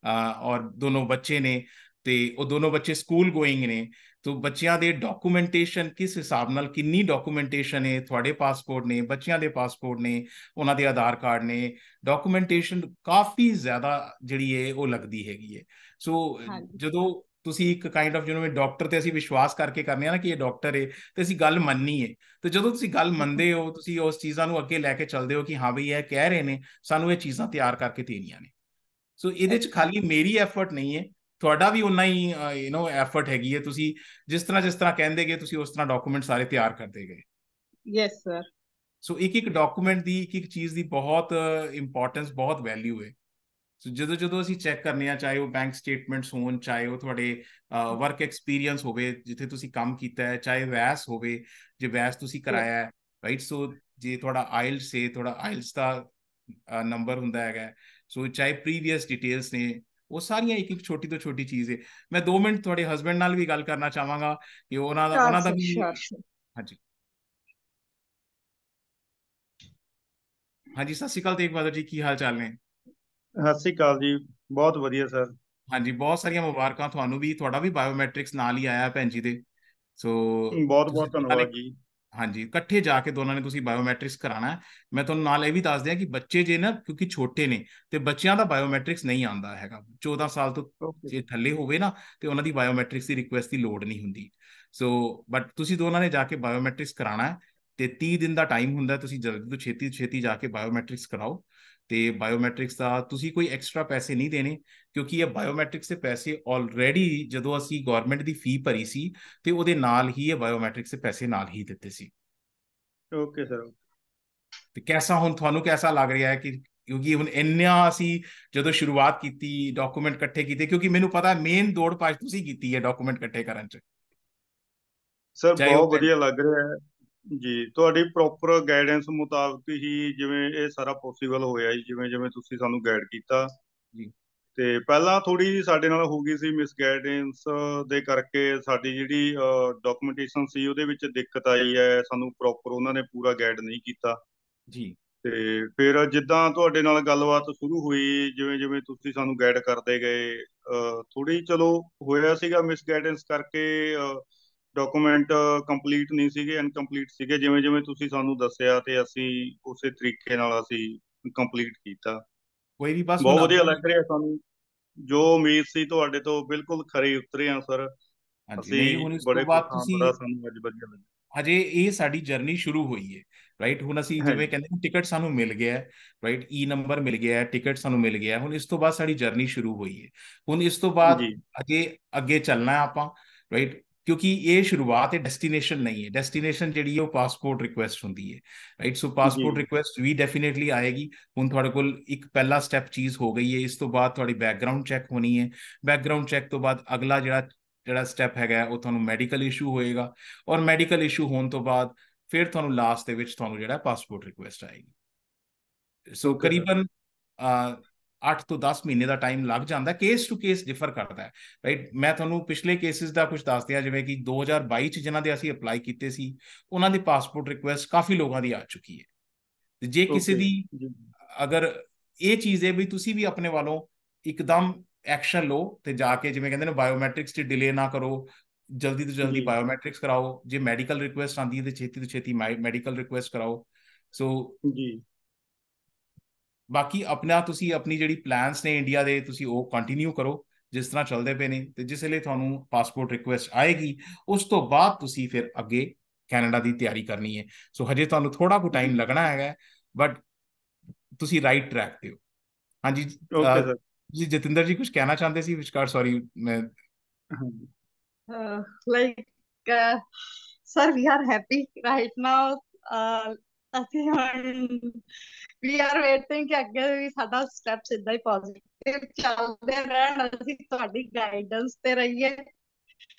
ਔਰ ਦੋਨੋਂ ਬੱਚੇ ਨੇ, ਤੇ ਉਹ ਦੋਨੋਂ ਬੱਚੇ ਸਕੂਲ ਗੋਇੰਗ ਨੇ। ਤੋ ਬੱਚਿਆਂ ਦੇ ਡਾਕੂਮੈਂਟੇਸ਼ਨ ਕਿਸ ਹਿਸਾਬ ਨਾਲ, ਕਿੰਨੀ ਡਾਕੂਮੈਂਟੇਸ਼ਨ ਹੈ, ਤੁਹਾਡੇ ਪਾਸਪੋਰਟ ਨੇ, ਬੱਚਿਆਂ ਦੇ ਪਾਸਪੋਰਟ ਨੇ, ਉਹਨਾਂ ਦੇ ਆਧਾਰ ਕਾਰਡ ਨੇ, ਡਾਕੂਮੈਂਟੇਸ਼ਨ ਕਾਫੀ ਜ਼ਿਆਦਾ ਜਿਹੜੀ ਹੈ ਉਹ ਲੱਗਦੀ ਹੈਗੀ ਹੈ। ਸੋ ਹਾਂਜੀ ਜਦੋਂ ਤੁਸੀਂ ਇੱਕ ਕਾਈਂਡ ਆਫ ਜਿਵੇਂ ਡਾਕਟਰ ਤੇ ਅਸੀਂ ਵਿਸ਼ਵਾਸ ਕਰਕੇ ਕਰਨੇ ਆ ਨਾ ਕਿ ਇਹ ਡਾਕਟਰ ਹੈ, ਤੇ ਅਸੀਂ ਗੱਲ ਮੰਨਣੀ ਹੈ। ਤੇ ਜਦੋਂ ਤੁਸੀਂ ਗੱਲ ਮੰਨਦੇ ਹੋ, ਤੁਸੀਂ ਉਸ ਚੀਜ਼ਾਂ ਨੂੰ ਅੱਗੇ ਲੈ ਕੇ ਚੱਲਦੇ ਹੋ ਕਿ ਹਾਂ ਬਈ ਇਹ ਕਹਿ ਰਹੇ ਨੇ ਸਾਨੂੰ ਇਹ ਚੀਜ਼ਾਂ ਤਿਆਰ ਕਰਕੇ ਦੇਣੀਆਂ ਨੇ। ਸੋ ਇਹਦੇ ਚ ਖਾਲੀ ਮੇਰੀ ਐਫਰਟ ਨਹੀਂ ਹੈ, ਤੁਹਾਡਾ ਵੀ ਉਨਾ ਹੀ ਐਫਰਟ ਹੈਗੀ ਹੈ। ਤੁਸੀਂ ਜਿਸ ਤਰ੍ਹਾਂ ਕਹਿੰਦੇ ਗਏ, ਤੁਸੀਂ ਉਸ ਤਰ੍ਹਾਂ ਡਾਕੂਮੈਂਟ ਸਾਰੇ ਤਿਆਰ ਕਰਦੇ ਗਏ। yes sir ਸੋ ਇੱਕ ਇੱਕ ਡਾਕੂਮੈਂਟ ਦੀ, ਇੱਕ ਇੱਕ ਚੀਜ਼ ਦੀ ਬਹੁਤ ਇੰਪੋਰਟੈਂਸ, ਬਹੁਤ ਵੈਲਿਊ ਹੈ। ਸੋ ਜਦੋਂ ਜਦੋਂ ਅਸੀਂ ਚੈੱਕ ਕਰਨੇ ਆ, ਚਾਹੇ ਉਹ ਬੈਂਕ ਸਟੇਟਮੈਂਟਸ ਹੋਣ, ਚਾਹੇ ਉਹ ਤੁਹਾਡੇ ਵਰਕ ਐਕਸਪੀਰੀਅੰਸ ਹੋਵੇ ਜਿੱਥੇ ਤੁਸੀਂ ਕੰਮ ਕੀਤਾ ਹੈ, ਚਾਹੇ ਵੈਸ ਹੋਵੇ ਜੇ ਵੈਸ ਤੁਸੀਂ yes ਕਰਾਇਆ ਹੈ, ਰਾਈਟ। ਸੋ ਜੇ ਤੁਹਾਡਾ ਆਇਲਸ ਹੈ, ਤੁਹਾਡਾ ਆਇਲਸ ਦਾ ਨੰਬਰ ਹੁੰਦਾ ਹੈਗਾ। ਸੋ ਚਾਹੇ ਪ੍ਰੀਵੀਅਸ ਡਿਟੇਲਸ ਨੇ, ਉਹ ਸਾਰੀਆਂ ਇੱਕ ਇੱਕ ਛੋਟੀ ਤੋਂ ਛੋਟੀ ਚੀਜ਼ ਹੈ। ਮੈਂ 2 ਮਿੰਟ ਤੁਹਾਡੇ ਹਸਬੈਂਡ ਨਾਲ ਵੀ ਗੱਲ ਕਰਨਾ ਚਾਹਾਂਗਾ ਕਿ sure ਉਹਨਾਂ ਦਾ sir ਵੀ। sure sure ਹਾਂਜੀ ਹਾਂਜੀ, ਸਤਿ ਸ਼੍ਰੀ ਅਕਾਲ ਤੇਗ ਬਹਾਦਰ ਜੀ, ਕੀ ਹਾਲ ਚਾਲ ਨੇ? ਸਤਿ ਸ੍ਰੀ ਅਕਾਲ ਜੀ। ਬਹੁਤ ਵਧੀਆ ਸਰ। ਹਾਂਜੀ, ਬਹੁਤ ਸਾਰੀਆਂ ਮੁਬਾਰਕਾਂ ਤੁਹਾਨੂੰ ਵੀ, ਤੁਹਾਡਾ ਵੀ ਬਾਇਓਮੈਟ੍ਰਿਕਸ ਨਾਲ ਹੀ ਆਇਆ ਭੈਣ ਜੀ ਦੇ। ਸੋ ਬਹੁਤ ਤੁਸੀਂ ਬਹੁਤ ਦੋਨਾਂ ਨੇ, ਧੰਨਵਾਦ ਜੀ। ਹਾਂਜੀ ਇਕੱਠੇ ਜਾ ਕੇ ਦੋਨਾਂ ਨੇ ਤੁਸੀਂ ਬਾਇਓਮੈਟ੍ਰਿਕਸ ਕਰਾਉਣਾ ਹੈ। ਮੈਂ ਤੁਹਾਨੂੰ ਨਾਲ ਇਹ ਵੀ ਦੱਸ ਦਿਆਂ ਕਿ ਬੱਚੇ ਜੇ ਨਾ, ਕਿਉਂਕਿ ਛੋਟੇ ਨੇ, ਤੇ ਬੱਚਿਆਂ ਦਾ ਬਾਇਓਮੈਟ੍ਰਿਕਸ ਨਹੀਂ ਆਉਂਦਾ ਹੈਗਾ। 14 ਸਾਲ ਤੋਂ ਓਕੇ ਜੇ ਜੀ। ਥੱਲੇ ਹੋਵੇ ਨਾ, ਤੇ ਉਹਨਾਂ ਦੀ ਬਾਇਓਮੈਟ੍ਰਿਕਸ ਦੀ ਰਿਕੁਐਸਟ ਦੀ ਲੋੜ ਨਹੀਂ ਹੁੰਦੀ। ਸੋ ਬਟ ਤੁਸੀਂ ਦੋਨਾਂ ਨੇ ਜਾ ਕੇ ਬਾਇਓਮੈਟ੍ਰਿਕਸ ਕਰਾਉਣਾ ਹੈ। ਤੇ 30 ਦਿਨ ਦਾ ਟਾਈਮ ਹੁੰਦਾ, ਤੁਸੀਂ ਜਲਦੀ ਤੋਂ ਛੇਤੀ ਛੇਤੀ ਜਾ ਕੇ ਬਾਇਓਮੈਟ੍ਰਿਕਸ ਕਰਾਓ। ਤੇ ਬਾਇਓਮੈਟ੍ਰਿਕਸ ਦਾ ਤੁਸੀਂ ਕੋਈ ਐਕਸਟਰਾ ਪੈਸੇ ਨਹੀਂ ਦੇਣੇ, ਕਿਉਂਕਿ ਇਹ ਬਾਇਓਮੈਟ੍ਰਿਕਸ ਦੇ ਪੈਸੇ ਆਲਰੇਡੀ ਜਦੋਂ ਅਸੀਂ ਗਵਰਨਮੈਂਟ ਦੀ ਫੀ ਭਰੀ ਸੀ ਤੇ ਉਹਦੇ ਨਾਲ ਹੀ ਇਹ ਬਾਇਓਮੈਟ੍ਰਿਕਸ ਦੇ ਪੈਸੇ ਨਾਲ ਹੀ ਦਿੱਤੇ ਸੀ। Okay sir. ਤੇ ਕੈਸਾ ਹੁਣ ਤੁਹਾਨੂੰ ਕੈਸਾ ਲੱਗ ਰਿਹਾ ਹੈ ਕਿ ਕਿਉਂਕਿ ਹੁਣ ਇੰਨਾ ਅਸੀਂ ਜਦੋਂ ਸ਼ੁਰੂਆਤ ਕੀਤੀ ਡਾਕੂਮੈਂਟ ਇਕੱਠੇ ਕੀਤੇ, ਕਿਉਂਕਿ ਮੈਨੂੰ ਪਤਾ ਮੇਨ ਦੌੜ ਭੱਜ ਤੁਸੀਂ ਕੀਤੀ ਹੈ ਡਾਕੂਮੈਂਟ ਇਕੱਠੇ ਕਰਨ ਚ, ਸਰ ਚਾਹੇ ਉਹ ਬਹੁਤ ਵਧੀਆ ਲੱਗ ਰਿਹਾ ਹੈ ਜੀ। ਤੁਹਾਡੀ ਪ੍ਰੋਪਰ ਗਾਈਡੈਂਸ ਮੁਤਾਬਕ ਹੀ ਜਿਵੇਂ ਇਹ ਸਾਰਾ ਪੋਸੀਬਲ ਹੋਇਆ ਜੀ, ਜਿਵੇਂ ਜਿਵੇਂ ਤੁਸੀਂ ਸਾਨੂੰ ਗਾਈਡ ਕੀਤਾ। ਜੀ ਤੇ ਪਹਿਲਾਂ ਥੋੜੀ ਸਾਡੇ ਨਾਲ ਹੋ ਗਈ ਸੀ ਮਿਸ ਗਾਈਡੈਂਸ ਦੇ ਕਰਕੇ, ਸਾਡੀ ਜਿਹੜੀ ਡਾਕੂਮੈਂਟੇਸ਼ਨ ਸੀ ਉਹਦੇ ਵਿੱਚ ਦਿੱਕਤ ਆਈ ਹੈ, ਸਾਨੂੰ ਪ੍ਰੋਪਰ ਉਹਨਾਂ ਨੇ ਪੂਰਾ ਗਾਈਡ ਨਹੀਂ ਕੀਤਾ। ਜੀ ਤੇ ਫਿਰ ਜਿੱਦਾਂ ਤੁਹਾਡੇ ਨਾਲ ਗੱਲਬਾਤ ਸ਼ੁਰੂ ਹੋਈ, ਜਿਵੇਂ ਜਿਵੇਂ ਤੁਸੀਂ ਸਾਨੂੰ ਗਾਈਡ ਕਰਦੇ ਗਏ, ਥੋੜੀ ਚਲੋ ਹੋਇਆ ਸੀਗਾ ਮਿਸ ਗਾਈਡੈਂਸ ਕਰਕੇ ਡਾਕੂਮੈਂਟ ਕੰਪਲੀਟ ਨਹੀਂ ਸੀਗੇ, ਇਨਕੰਪਲੀਟ ਸੀਗੇ। ਜਿਵੇਂ ਜਿਵੇਂ ਤੁਸੀਂ ਸਾਨੂੰ ਦੱਸਿਆ ਤੇ ਅਸੀਂ ਉਸੇ ਤਰੀਕੇ ਨਾਲ ਅਸੀਂ ਕੰਪਲੀਟ ਕੀਤਾ। ਕੋਈ ਵੀ ਬਸ ਹੁਣ ਬਹੁਤ ਵਧੀਆ ਅੱਗੋਂ। ਲੱਗ ਰਿਹਾ ਸਾਨੂੰ, ਜੋ ਉਮੀਦ ਸੀ ਤੁਹਾਡੇ ਤੋਂ ਬਿਲਕੁਲ ਖਰੇ ਉਤਰੇ ਆ ਸਰ। ਹਾਂਜੀ, ਅਸੀਂ ਨਹੀਂ ਹੁਣ ਇਸ ਤੋਂ ਬੜੇ ਬਾਅਦ ਖੁਸ਼ ਹਾਂ, ਤੁਸੀਂ ਬੜਾ ਸਾਨੂੰ ਅੱਜ ਵਧੀਆ ਲੱਗਿਆ। ਹਜੇ ਇਹ ਸਾਡੀ ਜਰਨੀ ਸ਼ੁਰੂ ਹੋਈ ਹੈ, ਰਾਈਟ। ਹੁਣ ਅਸੀਂ ਜਿਵੇਂ ਹਾਂਜੀ ਕਹਿੰਦੇ ਟਿਕਟ ਸਾਨੂੰ ਮਿਲ ਗਿਆ ਹੈ, ਰਾਈਟ, ਈ ਨੰਬਰ ਮਿਲ ਗਿਆ ਹੈ, ਟਿਕਟ ਸਾਨੂੰ ਮਿਲ ਗਿਆ ਹੈ। ਹੁਣ ਇਸ ਤੋਂ ਬਾਅਦ ਸਾਡੀ ਜਰਨੀ ਸ਼ੁਰੂ ਹੋਈ ਹੈ। ਹੁਣ ਇਸ ਤੋਂ ਬਾਅਦ ਜੀ ਅੱਗੇ ਅੱਗੇ ਚੱਲਣਾ ਹੈ ਆਪਾਂ, ਰਾਈਟ, ਕਿਉਂਕਿ ਇਹ ਸ਼ੁਰੂਆਤ ਹੈ, ਡੈਸਟੀਨੇਸ਼ਨ ਨਹੀਂ ਹੈ। ਡੈਸਟੀਨੇਸ਼ਨ ਜਿਹੜੀ ਹੈ ਉਹ ਪਾਸਪੋਰਟ ਰਿਕੁਐਸਟ ਹੁੰਦੀ ਹੈ, ਰਾਈਟ। ਸੋ ਜੀ ਪਾਸਪੋਰਟ ਰਿਕੁਐਸਟ ਵੀ ਡੈਫੀਨੇਟਲੀ ਆਏਗੀ। ਹੁਣ ਤੁਹਾਡੇ ਕੋਲ ਇੱਕ ਪਹਿਲਾ ਸਟੈਪ ਚੀਜ਼ ਹੋ ਗਈ ਹੈ, ਇਸ ਤੋਂ ਬਾਅਦ ਤੁਹਾਡੀ ਬੈਕਗਰਾਊਂਡ ਚੈੱਕ ਹੋਣੀ ਹੈ। ਬੈਕਗਰਾਊਂਡ ਚੈੱਕ ਤੋਂ ਬਾਅਦ ਅਗਲਾ ਜਿਹੜਾ ਜਿਹੜਾ ਸਟੈਪ ਹੈਗਾ ਉਹ ਤੁਹਾਨੂੰ ਮੈਡੀਕਲ ਇਸ਼ੂ ਹੋਏਗਾ, ਔਰ ਮੈਡੀਕਲ ਇਸ਼ੂ ਹੋਣ ਤੋਂ ਬਾਅਦ ਫਿਰ ਤੁਹਾਨੂੰ ਲਾਸਟ ਦੇ ਵਿੱਚ ਤੁਹਾਨੂੰ ਜਿਹੜਾ ਪਾਸਪੋਰਟ ਰਿਕੁਐਸਟ ਆਏਗੀ। So okay sir. ਕਰੀਬਨ 8 ਤੋਂ 10 ਮਹੀਨੇ ਦਾ ਟਾਈਮ ਲੱਗ ਜਾਂਦਾ, ਕੇਸ ਟੂ ਕੇਸ ਡਿਫਰ ਕਰਦਾ ਹੈ, ਰਾਈਟ। ਮੈਂ ਤੁਹਾਨੂੰ ਪਿਛਲੇ ਕੇਸਿਸ ਦਾ ਕੁਝ ਦੱਸ ਦਿਆਂ, ਜਿਵੇਂ ਕਿ 2022 ਚ ਜਿਨ੍ਹਾਂ ਦੇ ਅਸੀਂ ਅਪਲਾਈ ਕੀਤੇ ਸੀ, ਉਹਨਾਂ ਦੀ ਪਾਸਪੋਰਟ ਰਿਕੁਐਸਟ ਕਾਫੀ ਲੋਕਾਂ ਦੀ ਆ ਚੁੱਕੀ ਹੈ। ਤੇ ਜੇ ਕਿਸੇ ਓਕੇ ਦੀ ਜੀ ਅਗਰ ਇਹ ਚੀਜ਼ ਹੈ ਵੀ ਤੁਸੀਂ ਵੀ ਆਪਣੇ ਵੱਲੋਂ ਇੱਕਦਮ ਐਕਸ਼ਨ ਲਓ ਤੇ ਜਾ ਕੇ, ਜਿਵੇਂ ਕਹਿੰਦੇ ਨੇ, ਬਾਇਓਮੈਟ੍ਰਿਕਸ 'ਚ ਡਿਲੇ ਨਾ ਕਰੋ, ਜਲਦੀ ਤੋਂ ਜਲਦੀ ਜੀ ਬਾਇਓਮੈਟ੍ਰਿਕਸ ਕਰਾਓ। ਜੇ ਮੈਡੀਕਲ ਰਿਕੁਐਸਟ ਆਉਂਦੀ ਹੈ ਤੇ ਛੇਤੀ ਤੋਂ ਛੇਤੀ ਮੈਡੀਕਲ ਰਿਕੁਐਸਟ ਕਰਾਓ। ਸੋ ਜੀ ਬਾਕੀ ਆਪਣਾ ਤੁਸੀਂ ਆਪਣੀ ਜਿਹੜੀ ਪਲਾਨਸ ਨੇ ਇੰਡੀਆ ਦੇ, ਤੁਸੀਂ ਉਹ ਕੰਟੀਨਿਊ ਕਰੋ ਜਿਸ ਤਰ੍ਹਾਂ ਚੱਲਦੇ ਪਏ ਨੇ। ਤੇ ਜਿਸ ਵੇਲੇ ਤੁਹਾਨੂੰ ਪਾਸਪੋਰਟ ਰਿਕੁਐਸਟ ਆਏਗੀ, ਉਸ ਤੋਂ ਬਾਅਦ ਤੁਸੀਂ ਫਿਰ ਅੱਗੇ ਕੈਨੇਡਾ ਦੀ ਤਿਆਰੀ ਕਰਨੀ ਹੈ। ਸੋ ਹਜੇ ਤੁਹਾਨੂੰ ਥੋੜਾ ਕੁ ਜੀ ਟਾਈਮ ਲੱਗਣਾ ਹੈਗਾ, ਬਟ ਤੁਸੀਂ ਰਾਈਟ ਟਰੈਕ ਤੇ ਹੋ। ਹਾਂਜੀ, ਓਕੇ ਸਰ। ਜੀ ਜਤਿੰਦਰ ਜੀ ਕੁਝ ਕਹਿਣਾ ਚਾਹੁੰਦੇ ਸੀ ਵਿਚਕਾਰ? ਸੌਰੀ ਮੈਂ। ਹਾਂਜੀ like sir, we are happy right now. ਅਸੀਂ ਹੁਣ we are waiting ਕਿ ਅੱਗੇ ਵੀ ਸਾਡਾ ਸਟੈਪਸ ਇਦਾਂ ਹੀ ਪੋਜ਼ਿਟਿਵ ਚੱਲਦੇ ਰਹਿਣ, ਅਸੀਂ ਤੁਹਾਡੀ ਗਾਈਡੈਂਸ ਤੇ ਰਹੀਏ,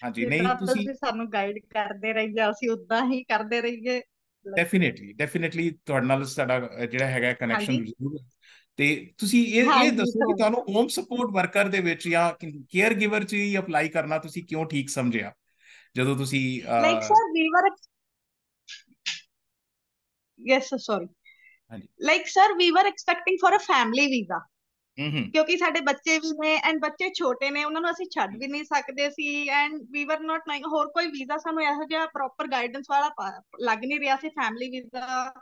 ਹਾਂਜੀ, ਜਿਸ ਨਹੀਂ ਤਰ੍ਹਾਂ ਤੁਸੀਂ ਤੁਸੀਂ ਸਾਨੂੰ ਗਾਈਡ ਕਰਦੇ ਰਹੀਏ ਅਸੀਂ ਉਦਾਂ ਹੀ ਕਰਦੇ ਰਹੀਏ। ਡੈਫੀਨੇਟਲੀ ਤੁਹਾਡੇ ਨਾਲ ਸਾਡਾ ਜਿਹੜਾ ਹੈਗਾ ਹਾਂਜੀ ਕਨੈਕਸ਼ਨ ਜ਼ਰੂਰ ਹੈ। ਤੇ ਤੁਸੀਂ ਇਹ ਹਾਂਜੀ ਦੱਸੋ ਕਿ ਸਰ। ਤੁਹਾਨੂੰ ਹੋਮ ਸਪੋਰਟ ਵਰਕਰ ਦੇ ਵਿੱਚ ਜਾਂ ਕੇਅਰ ਗਿਵਰ 'ਚ ਹੀ ਅਪਲਾਈ ਕਰਨਾ ਤੁਸੀਂ ਕਿਉਂ ਠੀਕ ਸਮਝਿਆ, ਜਦੋਂ ਤੁਸੀਂ like sir we were yes sir, sorry, ਹਾਂਜੀ। like sir we were expecting for a family visa, ਹੂੰ ਕਿਉਂਕਿ ਸਾਡੇ ਬੱਚੇ ਵੀ ਨੇ ਐਂਡ ਬੱਚੇ ਛੋਟੇ ਨੇ, ਉਹਨਾਂ ਨੂੰ ਅਸੀਂ ਛੱਡ ਵੀ ਨਹੀਂ ਸਕਦੇ ਸੀ। And we were not like ਹੋਰ ਕੋਈ ਵੀਜ਼ਾ ਸਾਨੂੰ ਇਹੋ ਜਿਹਾ ਪ੍ਰੋਪਰ ਗਾਈਡੈਂਸ ਵਾਲਾ ਲੱਗ ਨਹੀਂ ਰਿਹਾ ਸੀ, ਫੈਮਿਲੀ ਵੀਜ਼ਾ।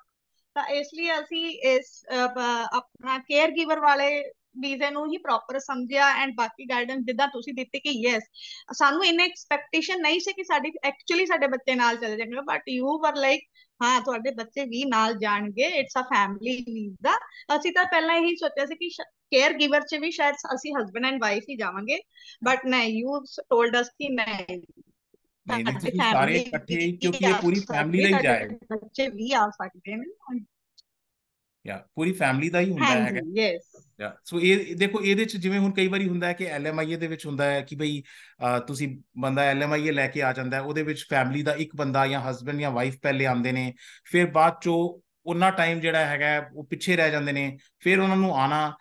ਤਾਂ ਇਸ ਲਈ ਅਸੀਂ ਇਸ ਆਪਣਾ ਕੇਅਰ ਗਿਵਰ ਵਾਲੇ ਵੀਜ਼ੇ ਨੂੰ ਹੀ ਪ੍ਰੋਪਰ ਸਮਝਿਆ। ਐਂਡ ਬਾਕੀ ਗਾਈਡੈਂਸ ਜਿੱਦਾਂ ਤੁਸੀਂ ਦਿੱਤੀ ਕਿ ਯੈਸ, ਸਾਨੂੰ ਇੰਨੇ ਐਕਸਪੈਕਟੇਸ਼ਨ ਨਹੀਂ ਸੀ ਕਿ ਸਾਡੀ ਐਕਚੁਅਲੀ ਸਾਡੇ ਬੱਚੇ ਨਾਲ ਚਲੇ ਜਾਣਗੇ, ਬਟ ਯੂ ਵਰ ਲਾਈਕ ਹਾਂ ਤੁਹਾਡੇ ਬੱਚੇ ਵੀ ਨਾਲ ਜਾਣਗੇ, ਇਟਸ ਅ ਫੈਮਿਲੀ ਵੀਜ਼ਾ। ਅਸੀਂ ਤਾਂ ਪਹਿਲਾਂ ਇਹੀ ਸੋਚਿਆ ਸੀ ਕਿ ਕੇਅਰ ਗਿਵਰ ਚ ਵੀ ਸ਼ਾਇਦ ਅਸੀਂ ਹਸਬੈਂਡ ਐਂਡ ਵਾਈਫ ਹੀ ਜਾਵਾਂਗੇ, ਬਟ ਨਹੀਂ, ਯੂ ਟੋਲਡ ਅਸ ਕਿ ਨਹੀਂ, ਨਹੀਂ ਨਹੀਂ, ਸਾਡੇ ਤੁਸੀਂ ਸਾਰੇ ਫੈਮਿਲੀ ਇਕੱਠੇ, ਵੀ ਕਿਉਂਕਿ ਇਹ ਆ ਪੂਰੀ ਫੈਮਿਲੀ ਸਕਦੇ, ਦਾ ਹੀ ਸਾਡੇ ਜਾਏਗਾ, ਬੱਚੇ ਵੀ ਆ ਸਕਦੇ ਨੇ। ਜਾਂ ਪੂਰੀ ਫੈਮਿਲੀ ਦਾ ਹੀ ਹੁੰਦਾ ਹਾਂਜੀ ਹੈਗਾ। ਯੈਸ ਸੋ ਇਹ ਦੇਖੋ, ਇਹਦੇ ਚ ਜਿਵੇਂ ਹੁਣ ਕਈ ਵਾਰੀ ਹੁੰਦਾ ਹੈ ਕਿ ਐਲਐਮਆਈਏ ਦੇ ਵਿੱਚ ਹੁੰਦਾ ਹੈ ਕਿ ਬਈ ਤੁਸੀਂ ਬੰਦਾ ਐਲਐਮਆਈਏ ਲੈ ਕੇ ਆ ਜਾਂਦਾ ਹੈ, ਉਹਦੇ ਵਿੱਚ ਫੈਮਿਲੀ ਦਾ ਇੱਕ ਬੰਦਾ ਜਾਂ ਹਸਬੈਂਡ ਜਾਂ ਵਾਈਫ ਪਹਿਲੇ ਆਉਂਦੇ ਨੇ, ਫਿਰ ਬਾਅਦ ਚੋਂ ਉਹਨਾਂ ਟਾਈਮ ਜਿਹੜਾ ਹੈਗਾ ਉਹ ਪਿੱਛੇ ਰਹਿ ਜਾਂਦੇ ਨੇ, ਫਿਰ ਉਹਨਾਂ ਨੂੰ ਆਣਾ।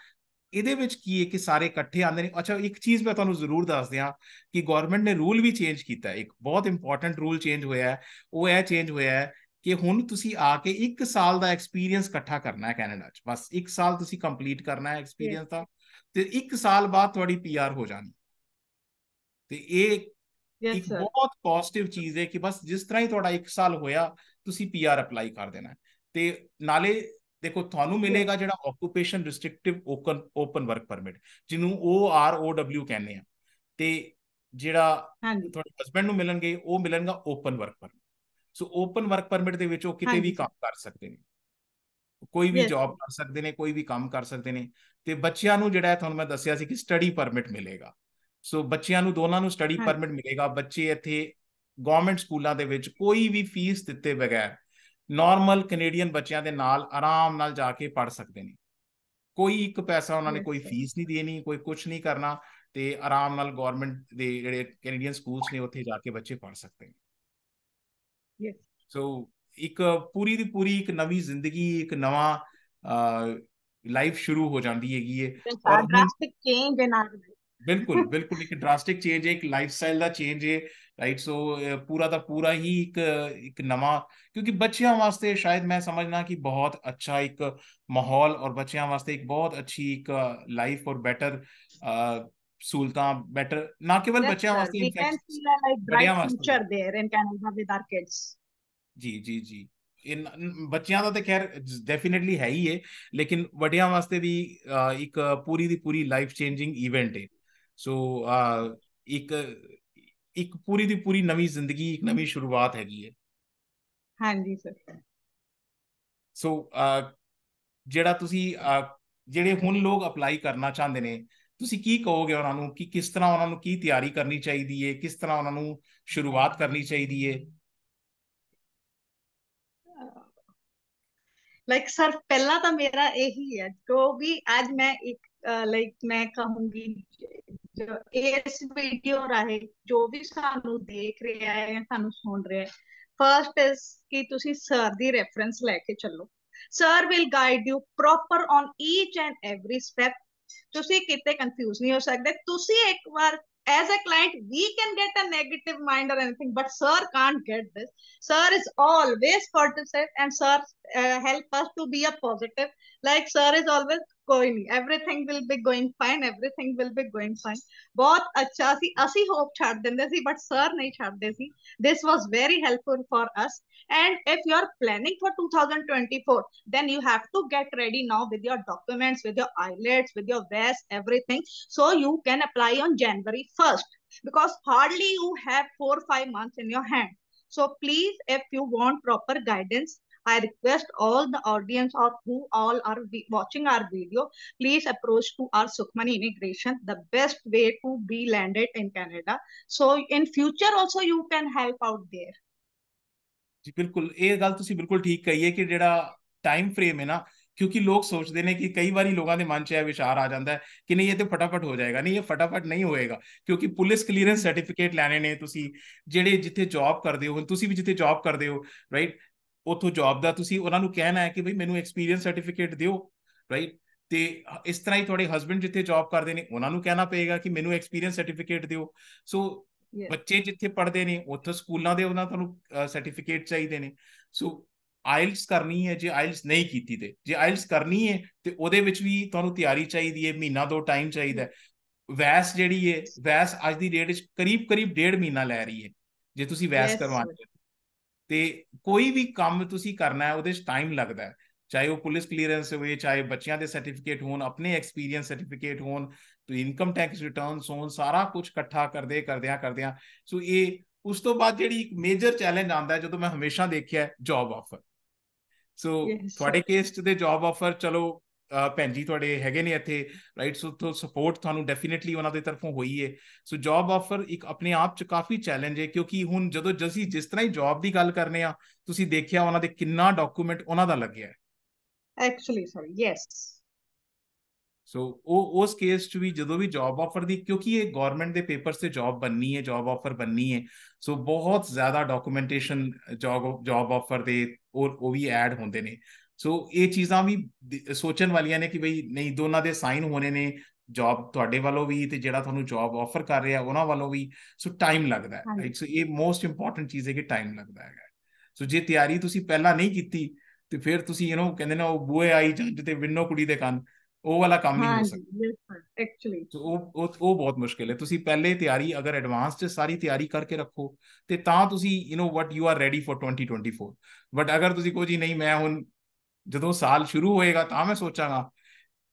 ਇਹਦੇ ਵਿੱਚ ਕੀ ਹੈ ਕਿ ਸਾਰੇ ਇਕੱਠੇ ਆਉਂਦੇ ਨੇ। ਅੱਛਾ, ਇੱਕ ਚੀਜ਼ ਮੈਂ ਤੁਹਾਨੂੰ ਜ਼ਰੂਰ ਦੱਸ ਦਿਆਂ ਕਿ ਗਵਰਨਮੈਂਟ ਨੇ ਰੂਲ ਵੀ ਚੇਂਜ ਕੀਤਾ, ਇੱਕ ਬਹੁਤ ਇੰਪੋਰਟੈਂਟ ਰੂਲ ਚੇਂਜ ਹੋਇਆ ਹੈ। ਉਹ ਇਹ ਚੇਂਜ ਹੋਇਆ ਹੈ ਕਿ ਹੁਣ ਤੁਸੀਂ ਆ ਕੇ 1 ਸਾਲ ਦਾ ਐਕਸਪੀਰੀਅੰਸ ਇਕੱਠਾ ਕਰਨਾ ਹੈ ਕੈਨੇਡਾ 'ਚ, ਬਸ 1 ਸਾਲ ਤੁਸੀਂ ਕੰਪਲੀਟ ਕਰਨਾ ਹੈ ਯੈਸ ਐਕਸਪੀਰੀਅੰਸ ਦਾ, ਤੇ 1 ਸਾਲ ਬਾਅਦ ਤੁਹਾਡੀ ਪੀਆਰ ਹੋ ਜਾਣੀ। ਤੇ ਇਹ ਯੈਸ ਇੱਕ ਸਰ। ਬਹੁਤ ਪੋਜ਼ਿਟਿਵ ਚੀਜ਼ ਹੈ ਕਿ ਬਸ ਜਿਸ ਤਰ੍ਹਾਂ ਹੀ ਤੁਹਾਡਾ 1 ਸਾਲ ਹੋਇਆ ਤੁਸੀਂ ਪੀਆਰ ਅਪਲਾਈ ਕਰ ਦੇਣਾ ਹੈ। ਤੇ ਨਾਲੇ ਦੇਖੋ ਤੁਹਾਨੂੰ ਮਿਲੇਗਾ ਜਿਹੜਾ ਆਕੂਪੇਸ਼ਨ ਰਿਸਟ੍ਰਿਕਟਿਵ ਓਪਨ ਵਰਕ ਪਰਮਿਟ, ਜਿਹਨੂੰ OROW ਕਹਿੰਦੇ ਆ। ਤੇ ਜਿਹੜਾ ਹਾਂਜੀ ਤੁਹਾਡੇ ਹਸਬੈਂਡ ਨੂੰ ਮਿਲਣਗੇ ਉਹ ਮਿਲਣਗਾ ਓਪਨ ਵਰਕ ਪਰਮਿਟ। ਸੋ ਓਪਨ ਵਰਕ ਪਰਮਿਟ ਦੇ ਵਿੱਚ ਉਹ ਕਿਤੇ ਵੀ ਹਾਂਜੀ ਕੰਮ ਸਰ। ਕਰ ਸਕਦੇ ਨੇ, ਕੋਈ ਵੀ ਯੈਸ ਜੌਬ ਸਰ। ਕਰ ਸਕਦੇ ਨੇ, ਕੋਈ ਵੀ ਕੰਮ ਕਰ ਸਕਦੇ ਨੇ। ਤੇ ਬੱਚਿਆਂ ਨੂੰ ਜਿਹੜਾ ਤੁਹਾਨੂੰ ਮੈਂ ਦੱਸਿਆ ਸੀ ਕਿ ਸਟੱਡੀ ਪਰਮਿਟ ਮਿਲੇਗਾ। ਸੋ ਬੱਚਿਆਂ ਨੂੰ ਦੋਨਾਂ ਨੂੰ ਸਟੱਡੀ ਹਾਂਜੀ ਪਰਮਿਟ ਮਿਲੇਗਾ। ਬੱਚੇ ਇੱਥੇ ਗਵਰਨਮੈਂਟ ਸਕੂਲਾਂ ਦੇ ਵਿੱਚ ਕੋਈ ਵੀ ਫੀਸ ਦਿੱਤੇ ਬਗੈਰ ਨਾਰਮਲ ਕੈਨੇਡੀਅਨ ਬੱਚਿਆਂ ਦੇ ਨਾਲ ਆਰਾਮ ਨਾਲ ਜਾ ਕੇ ਪੜ੍ਹ ਸਕਦੇ ਨੇ। ਕੋਈ ਇੱਕ ਪੈਸਾ ਉਹਨਾਂ ਨੇ ਯੈਸ ਕੋਈ ਸਰ। ਫੀਸ ਨਹੀਂ ਦੇਣੀ, ਕੋਈ ਕੁਝ ਨਹੀਂ ਕਰਨਾ, ਤੇ ਆਰਾਮ ਨਾਲ ਗਵਰਨਮੈਂਟ ਦੇ ਜਿਹੜੇ ਕੈਨੇਡੀਅਨ ਸਕੂਲਸ ਨੇ ਉੱਥੇ ਜਾ ਕੇ ਬੱਚੇ ਪੜ੍ਹ ਸਕਦੇ ਨੇ। ਯੈਸ। ਸੋ ਇੱਕ ਪੂਰੀ ਦੀ ਪੂਰੀ ਇੱਕ ਨਵੀਂ ਜ਼ਿੰਦਗੀ, ਇੱਕ ਨਵਾਂ ਲਾਈਫ ਸ਼ੁਰੂ ਹੋ ਜਾਂਦੀ ਹੈਗੀ ਹੈ। Yes, ਔਰ a ਹੁਣ drastic change in our ਬਿਲकुल life. ਬਿਲकुल ਇੱਕ ਡਰਾਸਟਿਕ ਚੇਂਜ ਹੈ, ਇੱਕ ਲਾਈਫ ਸਟਾਈਲ ਦਾ ਚੇਂਜ ਹੈ, ਰਾਈਟ। ਸੋ ਪੂਰਾ ਦਾ ਪੂਰਾ ਹੀ ਇੱਕ ਨਵਾਂ, ਕਿਉਂਕਿ ਬੱਚਿਆਂ ਵਾਸਤੇ ਸ਼ਾਇਦ ਮੈਂ ਸਮਝਣਾ ਕਿ ਬਹੁਤ ਅੱਛਾ ਇੱਕ ਮਾਹੌਲ, ਔਰ ਬੱਚਿਆਂ ਵਾਸਤੇ ਇੱਕ ਬਹੁਤ ਅੱਛੀ ਇੱਕ ਲਾਈਫ ਔਰ ਬੈਟਰ ਸਹੂਲਤਾਂ, ਬੈਟਰ ਨਾ ਕੇਵਲ Yes, ਬੱਚਿਆਂ sir. ਵਾਸਤੇ, We can in fact see a like bright ਵੱਡਿਆਂ ਵਾਸਤੇ ਵੀ। future there in Canada with our kids. ਜੀ ਜੀ ਜੀ। ਬੱਚਿਆਂ ਦਾ ਤਾਂ ਖੈਰ ਡੈਫੀਨੇਟਲੀ ਹੈ ਹੀ ਹੈ, ਲੇਕਿਨ ਵੱਡਿਆਂ ਵਾਸਤੇ ਵੀ ਇੱਕ ਪੂਰੀ ਦੀ ਪੂਰੀ ਲਾਈਫ ਚੇਂਜਿੰਗ ਇਵੈਂਟ ਹੈ। ਸੋ ਇੱਕ ਇੱਕ ਪੂਰੀ ਦੀ ਪੂਰੀ ਨਵੀਂ ਜ਼ਿੰਦਗੀ, ਇੱਕ ਨਵੀਂ ਸ਼ੁਰੂਆਤ ਹੈਗੀ ਹੈ। ਹਾਂਜੀ ਸਰ। ਸੋ ਜਿਹੜਾ ਤੁਸੀਂ ਜਿਹੜੇ ਹੁਣ ਲੋਕ ਅਪਲਾਈ ਕਰਨਾ ਚਾਹੁੰਦੇ ਨੇ, ਤੁਸੀਂ ਕੀ ਕਹੋਗੇ ਉਹਨਾਂ ਨੂੰ ਕਿ ਕਿਸ ਤਰ੍ਹਾਂ ਉਹਨਾਂ ਨੂੰ ਕੀ ਤਿਆਰੀ ਕਰਨੀ ਚਾਹੀਦੀ ਹੈ, ਕਿਸ ਤਰ੍ਹਾਂ ਉਹਨਾਂ ਨੂੰ ਸ਼ੁਰੂਆਤ ਕਰਨੀ ਚਾਹੀਦੀ ਹੈ? ਲਾਈਕ ਸਰ ਪਹਿਲਾਂ ਤਾਂ ਮੇਰਾ ਇਹੀ ਹੈ, ਜੋ ਵੀ ਅੱਜ ਮੈਂ ਇੱਕ ਲਾਈਕ ਮੈਂ ਕਹੂੰਗੀ, ਜੋ ਇਸ ਵੀਡੀਓ ਰਾਹੀਂ ਜੋ ਵੀ ਸਾਨੂੰ ਦੇਖ ਰਿਹਾ ਹੈ ਜਾਂ ਸਾਨੂੰ ਸੁਣ ਰਿਹਾ ਹੈ, ਫਰਸਟ ਇਜ਼ ਕਿ ਤੁਸੀਂ ਸਰ ਦੀ ਰੈਫਰੈਂਸ ਲੈ ਕੇ ਚੱਲੋ। Sir will guide you proper on each and every step. ਤੁਸੀਂ ਕਿਤੇ ਕੰਫਿਊਜ਼ ਨਹੀਂ ਹੋ ਸਕਦੇ। ਤੁਸੀਂ ਇੱਕ ਵਾਰ as a client we can get a negative mind or anything, but sir can't get this. Sir is always positive and sir help us to be a positive. Like sir is always ਕੋਈ ਨਹੀਂ, everything will be going fine, everything will be going fine. ਬਹੁਤ ਅੱਛਾ ਸੀ, ਅਸੀਂ hop ਛੱਡ ਦਿੰਦੇ ਸੀ but sir ਨਹੀਂ ਛੱਡਦੇ ਸੀ। This was very helpful for us. And if you are planning for 2024, then you have to get ready now with your documents, with your IELTS, with your VES, everything, so you can apply on January 1st, because hardly you have 4-5 months in your hand. So please, if you want proper guidance, I request all the audience or who all are watching our video, please approach to our Sukhmani Immigration, the best way to be landed in Canada. So in future also you can help out there. ਜੀ ਬਿਲਕੁਲ, ਇਹ ਗੱਲ ਤੁਸੀਂ ਬਿਲਕੁਲ ਠੀਕ ਕਹੀ ਹੈ ਕਿ ਜਿਹੜਾ ਟਾਈਮ ਫਰੇਮ ਹੈ ਨਾ, ਕਿਉਂਕਿ ਲੋਕ ਸੋਚਦੇ ਨੇ ਕਿ ਕਈ ਵਾਰੀ ਲੋਕਾਂ ਦੇ ਮਨ 'ਚ ਇਹ ਵਿਚਾਰ ਆ ਜਾਂਦਾ ਹੈ ਕਿ ਨਹੀਂ ਇਹ ਤੇ ਫਟਾਫਟ ਹੋ ਜਾਏਗਾ। ਨਹੀਂ, ਇਹ ਫਟਾਫਟ ਨਹੀਂ ਹੋਏਗਾ, ਕਿਉਂਕਿ ਪੁਲਿਸ ਕਲੀਅਰੈਂਸ ਸਰਟੀਫਿਕੇਟ ਲੈਣੇ ਨੇ ਤੁਸੀਂ। ਜਿਹੜੇ ਜਿੱਥੇ ਜੌਬ ਕਰਦੇ ਹੋ, ਹੁਣ ਤੁਸੀਂ ਵੀ ਜਿੱਥੇ ਜੌਬ ਕਰਦੇ ਹੋ, ਰਾਈਟ, ਉੱਥੋਂ ਜੌਬ ਦਾ ਤੁਸੀਂ ਉਹਨਾਂ ਨੂੰ ਕਹਿਣਾ ਹੈ ਕਿ ਬਈ ਮੈਨੂੰ ਐਕਸਪੀਰੀਅੰਸ ਸਰਟੀਫਿਕੇਟ ਦਿਓ, ਰਾਈਟ। ਤੇ ਇਸ ਤਰ੍ਹਾਂ ਹੀ ਤੁਹਾਡੇ ਹਸਬੈਂਡ ਜਿੱਥੇ ਜੌਬ ਕਰਦੇ ਨੇ, ਉਹਨਾਂ ਨੂੰ ਕਹਿਣਾ ਪਏਗਾ ਕਿ ਮੈਨੂੰ ਐਕਸਪੀਰੀਅੰਸ ਸਰਟੀਫਿਕੇਟ ਦਿਓ। ਸੋ Yes. ਬੱਚੇ ਜਿੱਥੇ ਪੜ੍ਹਦੇ ਨੇ ਉੱਥੇ ਸਕੂਲਾਂ ਦੇ ਉਹਨਾਂ ਤੁਹਾਨੂੰ ਸਰਟੀਫਿਕੇਟ ਚਾਹੀਦੇ ਨੇ। ਸੋ ਆਇਲਸ ਕਰਨੀ ਹੈ, ਜੇ ਆਇਲਸ ਨਹੀਂ ਕੀਤੀ ਤੇ ਜੇ ਆਇਲਸ ਕਰਨੀ ਹੈ ਤੇ ਉਹਦੇ ਵਿੱਚ ਵੀ ਤੁਹਾਨੂੰ ਤਿਆਰੀ ਚਾਹੀਦੀ ਹੈ, ਮਹੀਨਾ 2 ਟਾਈਮ ਚਾਹੀਦਾ ਹੈ। ਵੈਸ ਜਿਹੜੀ ਹੈ, ਵੈਸ ਅੱਜ ਦੀ ਡੇਟ ਵਿੱਚ ਕਰੀਬ 1.5 ਮਹੀਨਾ ਲੈ ਰਹੀ ਹੈ ਜੇ ਤੁਸੀਂ ਵੈਸ Yes, sir. ਕਰਵਾਉਣੀ ਹੈ। ਤੇ ਕੋਈ ਵੀ ਕੰਮ ਤੁਸੀਂ ਕਰਨਾ ਹੈ ਉਹਦੇ 'ਚ ਟਾਈਮ ਲੱਗਦਾ ਹੈ, ਚਾਹੇ ਉਹ ਪੁਲਿਸ ਕਲੀਅਰੈਂਸ ਹੋਵੇ, ਚਾਹੇ ਬੱਚਿਆਂ ਦੇ ਸਰਟੀਫਿਕੇਟ ਹੋਣ, ਆਪਣੇ ਐਕਸਪੀਰੀਅੰਸ ਸਰਟੀਫਿਕੇਟ ਹੋਣ, तो इनकम टैक्स रिटर्न होन, सारा कुछ इकट्ठा करदे सो ये उस तो बाद जिहड़ी एक मेजर चैलेंज आंदा है, जो मैं हमेशा देखिया है, जॉब ऑफर। सो Yes, थोड़े sir. केस च जॉब ऑफर चलो भैन जी तुहाडे हैगे ने इत्थे, राइट। सो तो सपोर्ट तुहानू डेफिनेटली उन्हां दी तरफों होई है। सो जॉब ऑफर एक अपने आप च काफ़ी चैलेंज है, क्योंकि हुण जदों जसी जिस तरह ही जॉब की गल करने आ, तुसीं देखिया उन्हां दे किन्ना डॉक्यूमेंट उन्हां दा लग्गिया है। Actually, sir, yes. सो उस केस च भी जो भी जॉब ऑफर दी, क्योंकि ये गवर्नमेंट के पेपर से जॉब बननी है, जॉब ऑफर बननी है, सो बहुत ज्यादा डॉक्यूमेंटेशन जॉब ऑफर दे और वो भी ऐड होंगे ने। सो ये चीज़ां भी सोचण वालियां ने कि बई नहीं, दोनों के साइन होने ने, जॉब तुहाडे वालों भी ते जिहड़ा तुहानू जॉब ऑफर कर रहा उन्हां वालों भी। सो टाइम लगता है, हाँ राइट। सो ये मोस्ट इंपॉर्टेंट चीज़ है कि टाइम लगता है। सो जे तैयारी तुसीं पहला नहीं की तो फिर तुसीं कहंदे ना, वो बूहे आई जंज ते विन्नो कुड़ी दे कंन, ਉਹ ਵਾਲਾ ਕੰਮ ਨਹੀਂ हाँ ਹੋ जी, ਸਕਦਾ। yes, sir. Actually. ਸੋ ਉਹ ਬਹੁਤ ਮੁਸ਼ਕਿਲ ਹੈ। ਤੁਸੀਂ ਪਹਿਲੇ ਤਿਆਰੀ ਅਗਰ ਐਡਵਾਂਸ 'ਚ ਸਾਰੀ ਤਿਆਰੀ ਕਰਕੇ ਰੱਖੋ ਤੇ ਤਾਂ ਤੁਸੀਂ ਵਟ you are ready for 2024। But ਅਗਰ ਤੁਸੀਂ ਕਹੋ ਜੀ ਨਹੀਂ, ਮੈਂ ਹੁਣ ਜਦੋਂ ਸਾਲ ਸ਼ੁਰੂ ਹੋਏਗਾ ਤਾਂ ਮੈਂ ਸੋਚਾਂਗਾ।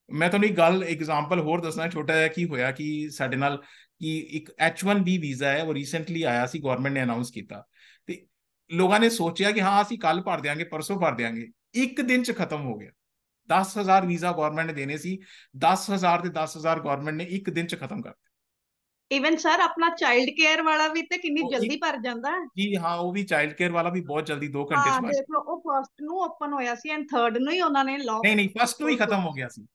ਮੈਂ ਤੁਹਾਨੂੰ ਇੱਕ ਗੱਲ ਐਗਜ਼ਾਮਪਲ ਹੋਰ ਦੱਸਣਾ, ਛੋਟਾ ਜਿਹਾ ਕੀ ਹੋਇਆ ਕਿ ਸਾਡੇ ਨਾਲ, ਕਿ ਇੱਕ H1B ਵੀਜ਼ਾ ਹੈ, ਉਹ ਰੀਸੈਂਟਲੀ ਆਇਆ ਸੀ, ਗਵਰਨਮੈਂਟ ਨੇ ਅਨਾਉਂਸ ਕੀਤਾ। ਤੇ ਲੋਕਾਂ ਨੇ ਸੋਚਿਆ ਕਿ ਹਾਂ ਅਸੀਂ ਕੱਲ ਭਰ ਦਿਆਂਗੇ, ਪਰਸੋਂ ਭਰ ਦਿਆਂਗੇ, ਇੱਕ ਦਿਨ ਚ ਖਤਮ ਹੋ ਗਿਆ। 10,000 ਵੀਜ਼ਾ ਗਵਰਨਮੈਂਟ ਨੇ ਦੇਣੇ ਸੀ, 10,000 ਤੇ 10,000 ਗਵਰਨਮੈਂਟ ਨੇ ਇੱਕ ਦਿਨ ਚ ਖਤਮ ਕਰ ਇਵਨ ਸਰ ਆਪਣਾ ਚਾਈਲਡ ਕੇਅਰ ਵਾਲਾ ਵੀ ਤੇ ਕਿੰਨੀ ਦਿੱਤੇ। ਜਲਦੀ ਭਰ ਜਾਂਦਾ ਹੈ। ਜੀ ਹਾਂ, ਉਹ ਵੀ ਚਾਈਲਡ ਕੇਅਰ ਵਾਲਾ ਵੀ ਬਹੁਤ ਜਲਦੀ 2 ਘੰਟੇ ਚ ਹਾਂ ਭਰ। ਦੇਖ ਲਓ, ਉਹ ਫਸਟ ਨੂੰ ਓਪਨ ਹੋਇਆ ਸੀ ਐਂਡ ਥਰਡ ਨੂੰ ਹੀ ਉਹਨਾਂ ਨੇ ਲੌਕ। ਨਹੀਂ ਨਹੀਂ, ਫਸਟ ਨੂੰ ਹੀ ਖਤਮ ਹੋ ਗਿਆ ਸੀ।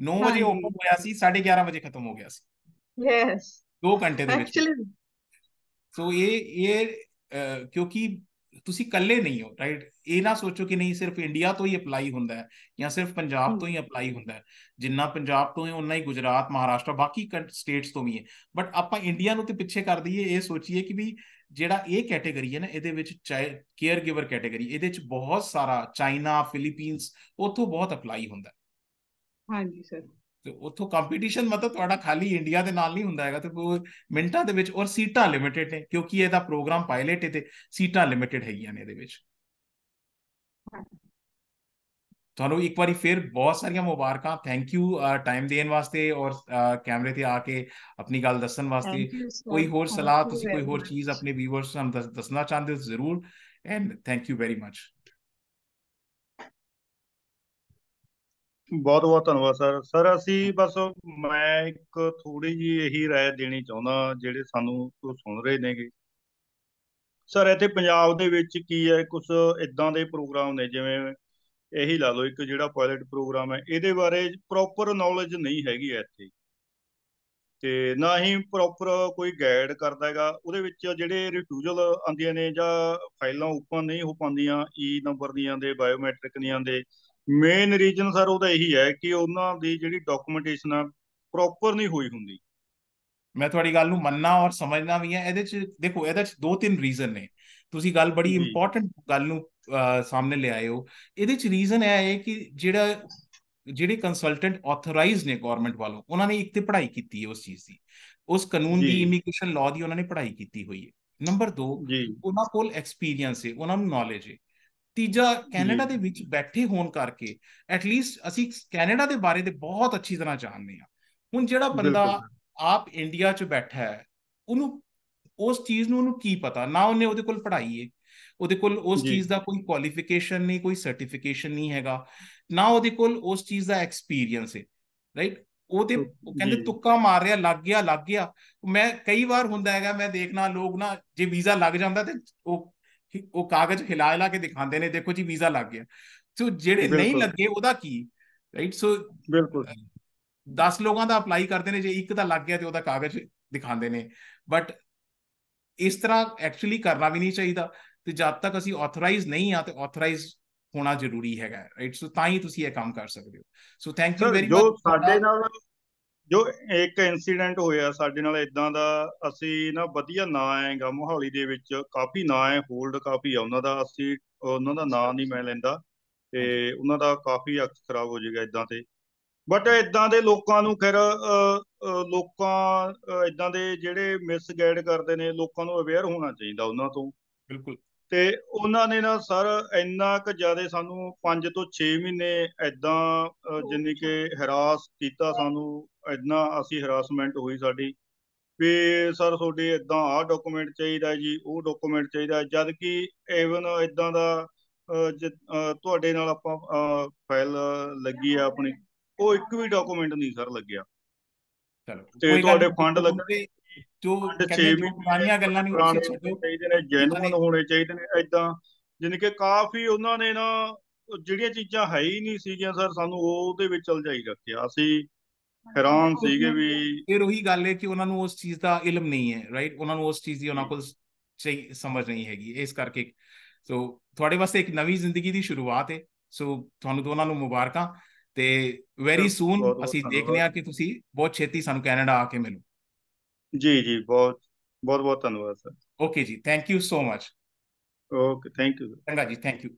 9 ਵਜੇ ਹਾਂਜੀ ਓਪਨ ਹੋਇਆ ਸੀ, 11:30 ਵਜੇ ਖਤਮ ਹੋ ਗਿਆ ਸੀ, ਯੈਸ 2 ਘੰਟੇ ਦੇ ਵਿੱਚ। ਐਕਚੁਅਲੀ। ਸੋ ਕਿਉਂਕਿ ਤੁਸੀਂ ਇਕੱਲੇ ਨਹੀਂ ਹੋ, ਰਾਈਟ। ਇਹ ਨਾ ਸੋਚੋ ਕਿ ਨਹੀਂ ਸਿਰਫ ਇੰਡੀਆ ਤੋਂ ਹੀ ਅਪਲਾਈ ਹੁੰਦਾ ਹੈ ਜਾਂ ਸਿਰਫ ਪੰਜਾਬ ਤੋਂ ਹੀ ਅਪਲਾਈ ਹੁੰਦਾ ਹੈ। ਜਿੰਨਾ ਪੰਜਾਬ ਤੋਂ ਹੈ ਉਨਾ ਹੀ ਗੁਜਰਾਤ, ਮਹਾਰਾਸ਼ਟਰ, ਬਾਕੀ ਸਟੇਟਸ ਤੋਂ ਵੀ ਹੈ। ਬਟ ਆਪਾਂ ਇੰਡੀਆ ਨੂੰ ਤੇ ਪਿੱਛੇ ਕਰ ਦਈਏ, ਇਹ ਸੋਚੀਏ ਕਿ ਵੀ ਜਿਹੜਾ ਇਹ ਕੈਟੇਗਰੀ ਹੈ ਨਾ, ਇਹਦੇ ਵਿੱਚ ਕੇਅਰ ਗਿਵਰ ਕੈਟੇਗਰੀ, ਇਹਦੇ ਵਿੱਚ ਬਹੁਤ ਸਾਰਾ ਚਾਈਨਾ, ਫਿਲੀਪੀਨਸ, ਉੱਥੋਂ ਬਹੁਤ ਅਪਲਾਈ ਹੁੰਦਾ। ਹਾਂਜੀ ਸਰ। ਤੇ ਉੱਥੋਂ ਕੰਪੀਟੀਸ਼ਨ ਮਤਲਬ ਤੁਹਾਡਾ ਖਾਲੀ ਇੰਡੀਆ ਦੇ ਨਾਲ ਨਹੀਂ ਹੁੰਦਾ ਹੈਗਾ, ਤੇ ਮਿੰਟਾਂ ਦੇ ਵਿੱਚ। ਔਰ ਸੀਟਾਂ ਲਿਮਿਟਿਡ ਨੇ, ਕਿਉਂਕਿ ਇਹਦਾ ਪ੍ਰੋਗਰਾਮ ਪਾਇਲਟ ਹੈ ਤੇ ਸੀਟਾਂ ਲਿਮਿਟਿਡ ਹੈਗੀਆਂ ਨੇ ਇਹਦੇ ਵਿੱਚ। ਤੁਹਾਨੂੰ ਇੱਕ ਵਾਰੀ ਫਿਰ ਬਹੁਤ ਸਾਰੀਆਂ ਮੁਬਾਰਕਾਂ, ਥੈਂਕ ਯੂ ਟਾਈਮ ਦੇਣ ਵਾਸਤੇ ਔਰ ਕੈਮਰੇ ਤੇ ਆ ਕੇ ਆਪਣੀ ਗੱਲ ਦੱਸਣ ਵਾਸਤੇ। ਥੈਂਕ ਯੂ ਸਰ, ਕੋਈ ਹੋਰ ਥੈਂਕ ਸਲਾਹ, ਯੂ ਤੁਸੀਂ ਕੋਈ ਵੈਰੀ ਹੋਰ ਚੀਜ਼ ਮਚ। ਆਪਣੇ ਵੀਵਰਸ ਨੂੰ ਦੱਸਣਾ ਚਾਹੁੰਦੇ ਹੋ ਜ਼ਰੂਰ, and thank you very much. ਬਹੁਤ ਬਹੁਤ ਧੰਨਵਾਦ ਸਰ। ਸਰ ਅਸੀਂ ਬਸ, ਮੈਂ ਇੱਕ ਥੋੜੀ ਜੀ ਇਹੀ ਰਾਏ ਦੇਣੀ ਚਾਹੁੰਦਾ ਜਿਹੜੇ ਸਾਨੂੰ ਸੁਣ ਰਹੇ ਨੇਗੇ। ਸਰ ਇੱਥੇ ਪੰਜਾਬ ਦੇ ਵਿੱਚ ਕੀ ਹੈ, ਕੁਝ ਇਦਾਂ ਦੇ ਪ੍ਰੋਗਰਾਮ ਨੇ, ਜਿਵੇਂ ਇਹੀ ਲਾ ਲਓ ਇੱਕ ਜਿਹੜਾ ਪਾਇਲਟ ਪ੍ਰੋਗਰਾਮ ਹੈ, ਇਹਦੇ ਬਾਰੇ ਪ੍ਰੋਪਰ ਨੌਲੇਜ ਨਹੀਂ ਹੈਗੀ ਹੈ ਇੱਥੇ, ਤੇ ਨਾ ਹੀ ਪ੍ਰੋਪਰ ਕੋਈ ਗਾਈਡ ਕਰਦਾ ਹੈਗਾ। ਉਹਦੇ ਵਿੱਚ ਜਿਹੜੇ ਰਿਫਿਊਜ਼ਲ ਆਉਂਦੀਆਂ ਨੇ ਜਾਂ ਫਾਈਲਾਂ ਓਪਨ ਨਹੀਂ ਹੋ ਪਾਉਂਦੀਆਂ, ਈ ਨੰਬਰ ਦੀਆਂ ਦੇ, ਬਾਇਓਮੈਟ੍ਰਿਕ ਦੀਆਂ ਦੇ, ਮੇਨ ਰੀਜ਼ਨ ਸਰ ਉਹਦਾ ਇਹੀ ਹੈ ਕਿ ਉਹਨਾਂ ਦੀ ਜਿਹੜੀ ਡਾਕੂਮੈਂਟੇਸ਼ਨ ਆ ਪ੍ਰੋਪਰ ਨਹੀਂ ਹੋਈ ਹੁੰਦੀ। ਮੈਂ ਤੁਹਾਡੀ ਗੱਲ ਨੂੰ ਮੰਨਣਾ ਔਰ ਸਮਝਣਾ ਵੀ ਹੈ। ਇਹਦੇ ਚ ਦੇਖੋ, ਇਹਦੇ ਚ 2-3 ਰੀਜ਼ਨ ਨੇ। ਤੁਸੀਂ ਗੱਲ ਬੜੀ ਜੀ ਇੰਪੋਰਟੈਂਟ ਗੱਲ ਨੂੰ ਸਾਹਮਣੇ ਲਿਆਏ ਹੋ। ਇਹਦੇ ਚ ਰੀਜ਼ਨ ਇਹ ਹੈ ਕਿ ਜਿਹੜੇ ਕੰਸਲਟੈਂਟ ਆਥੋਰਾਈਜ਼ਡ ਨੇ ਗਵਰਨਮੈਂਟ ਵੱਲੋਂ, ਉਹਨਾਂ ਨੇ ਇੱਕ ਤੇ ਪੜ੍ਹਾਈ ਕੀਤੀ ਹੈ ਉਸ ਚੀਜ਼ ਦੀ, ਉਸ ਕਾਨੂੰਨ ਜੀ ਦੀ, ਇਮੀਗ੍ਰੇਸ਼ਨ ਲਾਅ ਦੀ ਉਹਨਾਂ ਨੇ ਪੜ੍ਹਾਈ ਕੀਤੀ ਹੋਈ ਹੈ। ਨੰਬਰ 2, ਜੀ ਉਹਨਾਂ ਕੋਲ ਐਕਸਪੀਰੀਅੰਸ ਹੈ, ਉਹਨਾਂ ਨੂੰ ਨੌਲੇਜ ਹੈ। ਤੀਜਾ, ਜੀ ਕੈਨੇਡਾ ਦੇ ਵਿੱਚ ਬੈਠੇ ਹੋਣ ਕਰਕੇ ਐਟਲੀਸਟ ਅਸੀਂ ਕੈਨੇਡਾ ਦੇ ਬਾਰੇ ਤੇ ਬਹੁਤ ਅੱਛੀ ਤਰ੍ਹਾਂ ਜਾਣਦੇ ਹਾਂ। ਹੁਣ ਜਿਹੜਾ ਬੰਦਾ ਬਿਲਕੁਲ ਸਰ। ਆਪ ਇੰਡੀਆ 'ਚ ਬੈਠਾ ਹੈ, ਉਹਨੂੰ ਉਸ ਚੀਜ਼ ਨੂੰ ਉਹਨੂੰ ਕੀ ਪਤਾ ਨਾ, ਉਹਦੇ ਕੋਲ ਪੜ੍ਹਾਈ ਹੈ, ਉਹਦੇ ਕੋਲ ਉਸ ਜੀ ਚੀਜ਼ ਦਾ ਕੋਈ ਕੁਆਲੀਫਿਕੇਸ਼ਨ ਨਹੀਂ, ਕੋਈ ਸਰਟੀਫਿਕੇਸ਼ਨ ਨਹੀਂ ਹੈਗਾ, ਨਾ ਉਹਦੇ ਕੋਲ ਉਸ ਚੀਜ਼ ਦਾ ਐਕਸਪੀਰੀਅੰਸ ਹੈ, ਰਾਈਟ। ਉਹ ਜੀ ਕਹਿੰਦੇ ਤੁੱਕਾ ਮਾਰ ਰਿਹਾ, ਲੱਗ ਗਿਆ ਲੱਗ ਗਿਆ। ਮੈਂ ਕਈ ਵਾਰ ਹੁੰਦਾ ਹੈਗਾ, ਮੈਂ ਦੇਖਣਾ ਲੋਕ ਨਾ, ਜੇ ਵੀਜ਼ਾ ਲੱਗ ਜਾਂਦਾ ਤੇ ਉਹ ਕਾਗਜ਼ ਹਿਲਾ ਹਿਲਾ ਕੇ ਦਿਖਾਉਂਦੇ ਨੇ, ਦੇਖੋ ਜੀ ਵੀਜ਼ਾ ਲੱਗ ਗਿਆ। ਸੋ ਜਿਹੜੇ ਨਹੀਂ ਬਿਲਕੁਲ ਲੱਗੇ ਉਹਦਾ ਕੀ, ਰਾਈਟ। ਸੋ ਬਿਲਕੁਲ 10 ਲੋਕਾਂ ਦਾ ਅਪਲਾਈ ਕਰਦੇ ਨੇ, ਜੇ ਇੱਕ ਦਾ ਲੱਗ ਗਿਆ ਤੇ ਉਹਦਾ ਕਾਗਜ਼ ਦਿਖਾਉਂਦੇ ਨੇ। ਬਟ ਇਸ ਤਰ੍ਹਾਂ ਐਕਚੁਅਲੀ ਕਰਨਾ ਵੀ ਨਹੀਂ ਚਾਹੀਦਾ। ਤੇ ਜਦ ਤੱਕ ਅਸੀਂ ਆਥੋਰਾਈਜ਼ ਨਹੀਂ ਆ, ਤੇ ਆਥੋਰਾਈਜ਼ ਹੋਣਾ ਜ਼ਰੂਰੀ ਹੈਗਾ, ਰਾਈਟ। ਸੋ ਤਾਂ ਹੀ ਤੁਸੀਂ ਇਹ ਕੰਮ ਕਰ ਸਕਦੇ ਹੋ। So thank you sir. Very ਜੋ ਮਚ ਸਾਡੇ ਤੁਹਾਡਾ। ਨਾਲ ਜੋ ਇੱਕ ਇਨਸੀਡੈਂਟ ਹੋਇਆ ਸਾਡੇ ਨਾਲ ਇਦਾਂ ਦਾ, ਅਸੀਂ ਨਾ, ਵਧੀਆ ਨਾਂ ਹੈਗਾ ਮੋਹਾਲੀ ਦੇ ਵਿੱਚ, ਕਾਫੀ ਨਾਂ ਹੈ, ਹੋਲਡ ਕਾਫੀ ਆ ਉਹਨਾਂ ਦਾ, ਅਸੀਂ ਉਹਨਾਂ ਦਾ ਨਾਂ ਨਹੀਂ ਮੈਂ ਲੈਂਦਾ, ਹਾਂਜੀ ਤੇ ਉਹਨਾਂ ਦਾ ਕਾਫੀ ਅਕਸ ਖਰਾਬ ਹੋ ਜਾਏਗਾ ਇਦਾਂ ਤੇ। ਬਟ ਇਦਾਂ ਦੇ ਲੋਕਾਂ ਨੂੰ ਖੈਰ, ਲੋਕਾਂ ਇਦਾਂ ਦੇ ਜਿਹੜੇ ਮਿਸਗਾਈਡ ਕਰਦੇ ਨੇ, ਲੋਕਾਂ ਨੂੰ ਅਵੇਅਰ ਹੋਣਾ ਚਾਹੀਦਾ ਉਹਨਾਂ ਤੋਂ। ਬਿਲਕੁਲ। ਤੇ ਉਹਨਾਂ ਨੇ ਨਾ ਸਰ ਇੰਨਾ ਕੁ ਜ਼ਿਆਦਾ ਸਾਨੂੰ 5 ਤੋਂ 6 ਮਹੀਨੇ ਇਦਾਂ ਜਾਣੀ ਕਿ ਹਰਾਸ ਕੀਤਾ ਸਾਨੂੰ, ਇੰਨਾ ਅਸੀਂ ਹਰਾਸਮੈਂਟ ਹੋਈ ਸਾਡੀ ਵੀ ਸਰ ਤੁਹਾਡੇ ਇਦਾਂ ਆਹ ਡਾਕੂਮੈਂਟ ਚਾਹੀਦਾ ਜੀ, ਉਹ ਡਾਕੂਮੈਂਟ ਚਾਹੀਦਾ, ਜਦ ਕਿ ਈਵਨ ਇਦਾਂ ਦਾ ਤੁਹਾਡੇ ਨਾਲ ਆਪਾਂ ਫਾਈਲ ਲੱਗੀ ਆ ਆਪਣੀ, ਉਹ ਇੱਕ ਵੀ ਡਾਕੂਮੈਂਟ ਨਹੀਂ ਸਰ ਲੱਗਿਆ। ਚਲੋ ਤੇ ਕੋਈ ਗੱਲ ਤੁਹਾਡੇ ਨਹੀਂ, ਫੰਡ ਦੇਖੋ ਹੁਣ ਲੱਗਣੇ, ਤੇ ਜੋ ਫੰਡ 6 ਕਹਿੰਦੇ ਜੋ ਮਹੀਨੇ ਪੁਰਾਣੀਆਂ ਗੱਲਾਂ ਤੁਹਾਡੇ ਨੇ ਉਹ ਤੁਸੀਂ ਪੁਰਾਣੇ ਹੋਣੇ ਛੱਡੋ। ਚਾਹੀਦੇ ਨੇ, ਜਿਨ੍ਹਾਂ ਜੈਨੂਅਨ ਨੇ ਹੋਣੇ ਚਾਹੀਦੇ ਨੇ ਇਦਾਂ। ਜਾਣੀ ਕਿ ਕਾਫੀ ਉਹਨਾਂ ਨੇ ਨਾ ਜਿਹੜੀਆਂ ਚੀਜ਼ਾਂ ਹੈ ਹੀ ਨਹੀਂ ਸੀਗੀਆਂ ਸਰ, ਸਾਨੂੰ ਉਹਦੇ ਵਿੱਚ ਉਲਝਾਈ ਰੱਖਿਆ। ਅਸੀਂ ਹੈਰਾਨ ਸੀਗੇ ਵੀ। ਫਿਰ ਉਹੀ ਗੱਲ ਹੈ ਕਿ ਉਹਨਾਂ ਨੂੰ ਉਸ ਚੀਜ਼ ਦਾ ਇਲਮ ਨਹੀਂ ਹੈ, ਰਾਈਟ। ਉਹਨਾਂ ਨੂੰ ਉਸ ਚੀਜ਼ ਦੀ ਉਹਨਾਂ ਜੀ ਕੋਲ ਸਹੀ ਸਮਝ ਨਹੀਂ ਹੈਗੀ, ਇਸ ਕਰਕੇ। ਸੋ ਤੁਹਾਡੇ ਵਾਸਤੇ ਇੱਕ ਨਵੀਂ ਜ਼ਿੰਦਗੀ ਦੀ ਸ਼ੁਰੂਆਤ ਹੈ। ਸੋ ਤੁਹਾਨੂੰ ਦੋਨਾਂ ਨੂੰ ਮੁਬਾਰਕਾਂ, ਤੇ ਸਰ ਵੈਰੀ ਸੂਨ ਬਹੁਤ ਬਹੁਤ ਅਸੀਂ ਦੇਖਦੇ ਧੰਨਵਾਦ। ਹਾਂ ਕਿ ਤੁਸੀਂ ਬਹੁਤ ਛੇਤੀ ਸਾਨੂੰ ਕੈਨੇਡਾ ਆ ਕੇ ਮਿਲੋ। ਜੀ ਜੀ ਬਹੁਤ ਬਹੁਤ ਬਹੁਤ ਧੰਨਵਾਦ ਸਰ। ਓਕੇ ਜੀ, thank you so much. Okay, thank you. ਚੰਗਾ ਜੀ, ਥੈਂਕ ਯੂ।